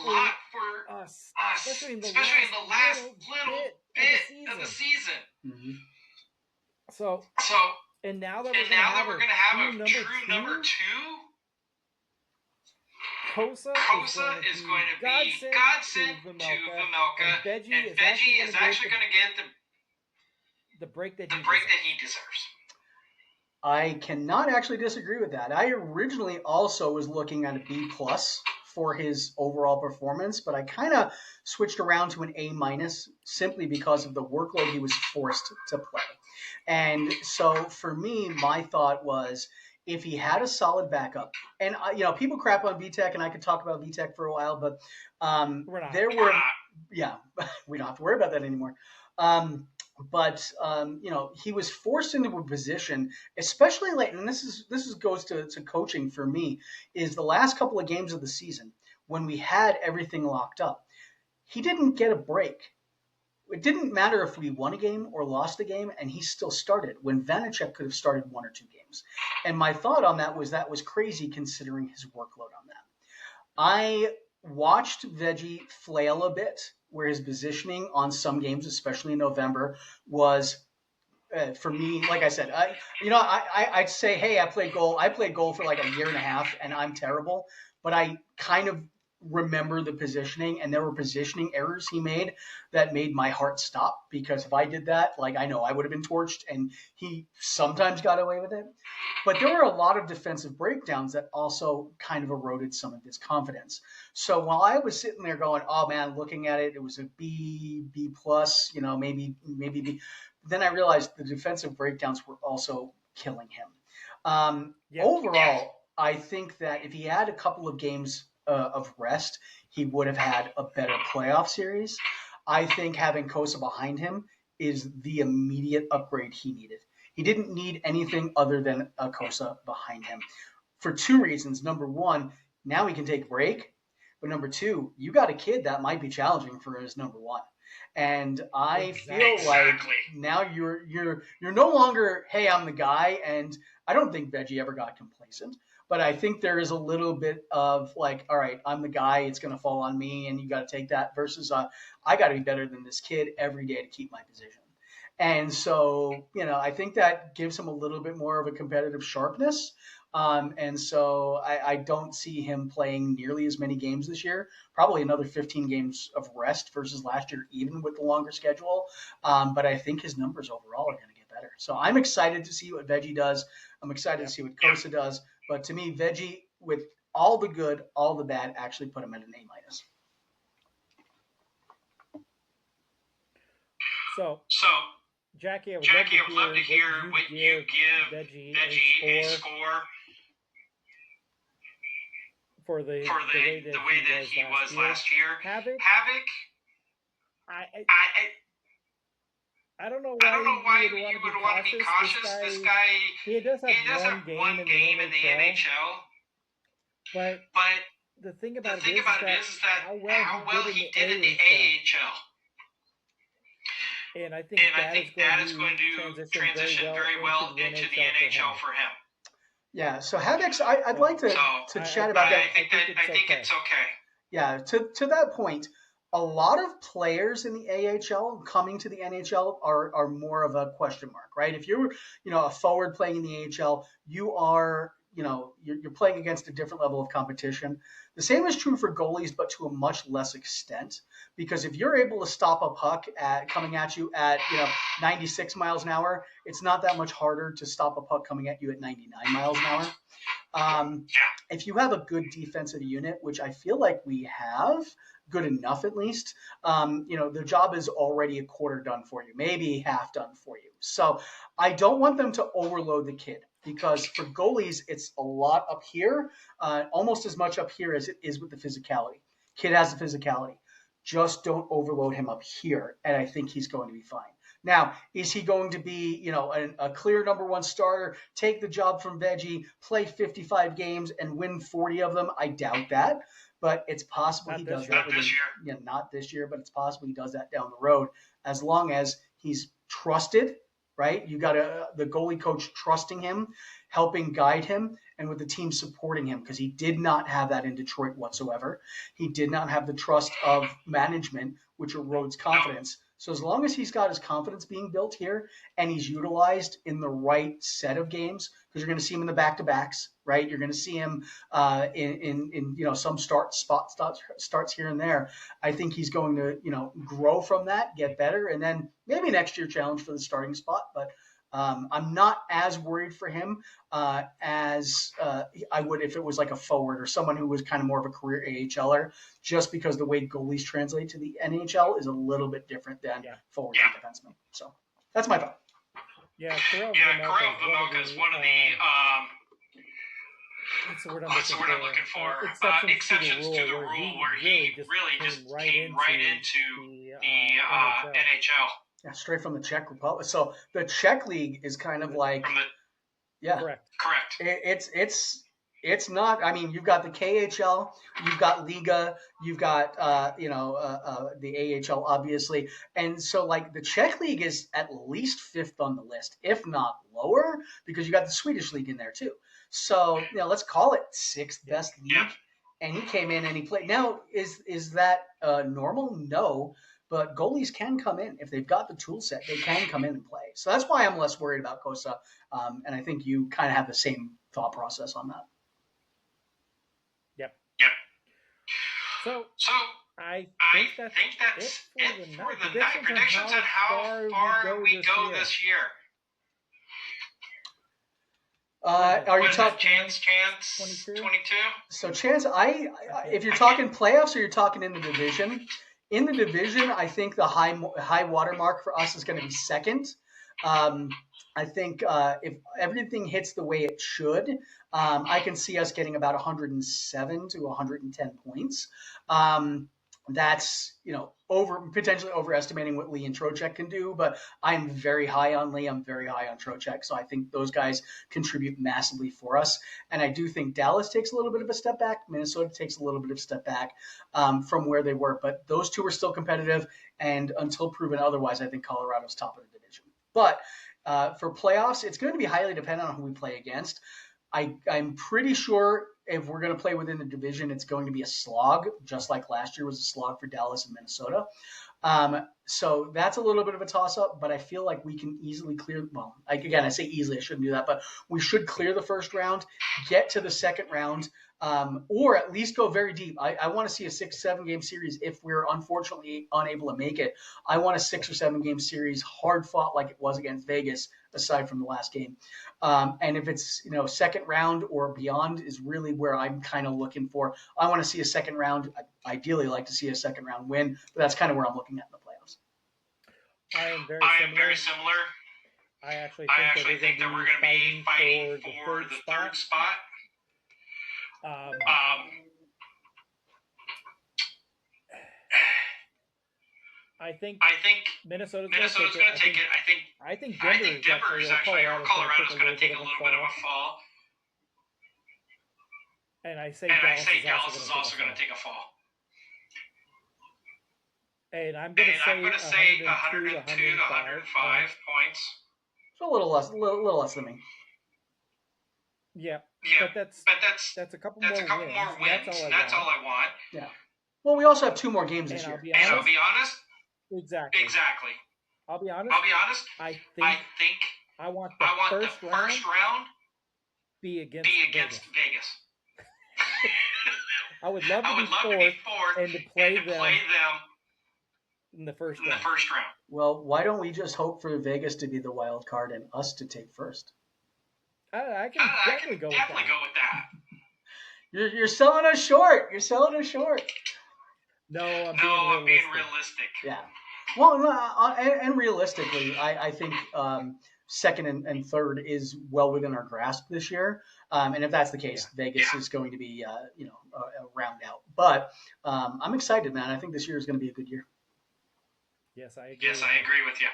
S2: lot for us, especially in the last little bit of the season.
S3: Mm-hmm.
S2: So, and now that we're going to have a true number two, Kosa is going to be godsend to Vejmelka, and Veggie is actually going to get the break that he deserves.
S3: I cannot actually disagree with that. I originally also was looking at a B+ for his overall performance, but I kind of switched around to an A- simply because of the workload he was forced to play. And so for me, my thought was, if he had a solid backup, and people crap on VTech, and I could talk about VTech for a while, but we don't have to worry about that anymore. But he was forced into a position, especially late, and this goes to coaching for me, is the last couple of games of the season when we had everything locked up. He didn't get a break. It didn't matter if we won a game or lost a game, and he still started when Vanacek could have started 1 or 2 games. And my thought on that was crazy considering his workload on that. I watched Veggie flail a bit, where his positioning on some games, especially in November, was for me, like I said, I'd say, hey, I played goal for like a year and a half, and I'm terrible. But I kind of remember the positioning, and there were positioning errors he made that made my heart stop, because if I did that, I know I would have been torched, and he sometimes got away with it. But there were a lot of defensive breakdowns that also kind of eroded some of his confidence. So while I was sitting there going, oh man, looking at it, it was a B+, maybe B. Then I realized the defensive breakdowns were also killing him. Overall, I think that if he had a couple of games of rest, he would have had a better playoff series. I think having Kosa behind him is the immediate upgrade he needed. He didn't need anything other than a Kosa behind him for 2 reasons. Number one, now he can take a break. But number 2, you got a kid that might be challenging for his number 1. And I feel like now you're no longer, hey, I'm the guy. And I don't think Veggie ever got complacent. But I think there is a little bit of all right, I'm the guy, it's going to fall on me, and you got to take that, versus I got to be better than this kid every day to keep my position. And so, I think that gives him a little bit more of a competitive sharpness. And so I don't see him playing nearly as many games this year, probably another 15 games of rest versus last year, even with the longer schedule. But I think his numbers overall are going to get better. So I'm excited to see what Veggie does. I'm excited to see what Kosa does. But to me, Veggie, with all the good, all the bad, actually put him at an A-.
S2: So Jackie, I would love to hear what you give Veggie a score for the way that he was last year. Havoc. I don't know why you would want to be cautious. This guy, he does have one game in the NHL. But the thing about it is that how well he did in the AHL. And I think that is going to transition very well into the NHL for him.
S3: Yeah, so Havoc's, I'd like to chat about that.
S2: I think it's okay.
S3: Yeah, to that point, a lot of players in the AHL coming to the NHL are more of a question mark, right? If you're, a forward playing in the AHL, you are, you're playing against a different level of competition. The same is true for goalies, but to a much less extent, because if you're able to stop a puck coming at you at 96 miles an hour, it's not that much harder to stop a puck coming at you at 99 miles an hour. If you have a good defensive unit, which I feel like we have, good enough at least, the job is already a quarter done for you, maybe half done for you. So I don't want them to overload the kid, because for goalies, it's a lot up here, almost as much up here as it is with the physicality. Kid has the physicality. Just don't overload him up here, and I think he's going to be fine. Now, is he going to be, a clear number one starter, take the job from Veggie, play 55 games and win 40 of them? I doubt that, but it's possible he does that.
S4: Not this year.
S3: Yeah, not this year, but it's possible he does that down the road as long as he's trusted, right? You got the goalie coach trusting him, helping guide him, and with the team supporting him, because he did not have that in Detroit whatsoever. He did not have the trust of management, which erodes confidence. So as long as he's got his confidence being built here and he's utilized in the right set of games, because you're going to see him in the back-to-backs, right? You're going to see him in some starts here and there. I think he's going to grow from that, get better, and then maybe next year challenge for the starting spot. But I'm not as worried for him as I would if it was like a forward or someone who was kind of more of a career AHLer, just because the way goalies translate to the NHL is a little bit different than forwards and defensemen. So that's my thought.
S2: Yeah, Karel
S4: Vejmelka is one of the
S2: what's the word
S4: I'm looking for? Exceptions to the rule where he really just came right into the NHL.
S3: Yeah, straight from the Czech Republic. So the Czech League is kind of like,
S2: correct.
S3: It's not. I mean, you've got the KHL, you've got Liga, you've got the AHL, obviously, and so like the Czech League is at least fifth on the list, if not lower, because you got the Swedish League in there too. So let's call it sixth best league. And he came in and he played. Now, is that normal? No. But goalies can come in. If they've got the tool set, they can come in and play. So that's why I'm less worried about Kosa. And I think you kind of have the same thought process on that.
S2: Yep.
S4: So
S2: I think that's it for the night.
S4: Predictions on how far we go this year.
S3: Are you talking
S4: Chance 22?
S3: So Chance, if you're talking playoffs or you're talking in the division, I think the high watermark for us is going to be second. I think if everything hits the way it should, I can see us getting about 107 to 110 points. That's potentially overestimating what Lee and Trocheck can do, but I'm very high on Lee. I'm very high on Trocheck, so I think those guys contribute massively for us. And I do think Dallas takes a little bit of a step back. Minnesota takes a little bit of a step back from where they were, but those two are still competitive. And until proven otherwise, I think Colorado's top of the division. But for playoffs, it's going to be highly dependent on who we play against. I'm pretty sure if we're going to play within the division, it's going to be a slog, just like last year was a slog for Dallas and Minnesota. So that's a little bit of a toss-up, but I feel like we can easily clear – well, again, I say easily. I shouldn't do that, but we should clear the first round, get to the second round, or at least go very deep. I want to see a 6-7 game series if we're unfortunately unable to make it. I want a 6 or 7 game series hard fought like it was against Vegas, aside from the last game. And if it's second round or beyond is really where I'm kind of looking for. I want to see a second round. I ideally like to see a second round win, but that's kind of where I'm looking at in the playoffs.
S2: I am
S4: very similar.
S2: I actually think that we're going to be fighting for the third spot. I think Minnesota's going to take it. I think Denver is actually, or Colorado's going to take a little bit of a fall. And I say Dallas
S4: is also going to take a fall.
S2: And I'm going to say 102 to 105
S4: points.
S3: So a little less than me.
S2: Yeah, but that's a couple more wins.
S4: That's all I want.
S3: Yeah. Well, we also have 2 more games this year.
S4: And I'll be honest.
S2: Exactly. I'll be honest. I think I want the first round be against
S4: Vegas.
S2: I would love to be fourth and to play them in the first round.
S3: Well, why don't we just hope for Vegas to be the wild card and us to take first?
S2: I can definitely go with
S4: that.
S3: You're selling us short.
S2: No, I'm being realistic.
S3: Yeah. Well, and realistically, I think second and third is well within our grasp this year. And if that's the case, Vegas is going to be, a round out. But I'm excited, man. I think this year is going to be a good year.
S2: Yes, I agree.
S4: I agree with you.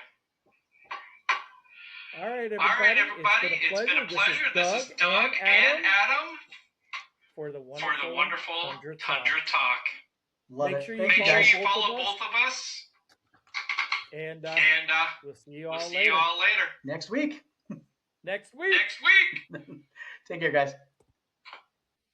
S2: All right, everybody. It's been a pleasure. This is Doug and Adam for the wonderful Tundra Talk.
S3: Love
S2: Make
S3: it.
S2: sure you
S3: follow
S2: both of us. And we'll see you all
S3: later. Next week.
S2: Next week.
S3: Take care, guys.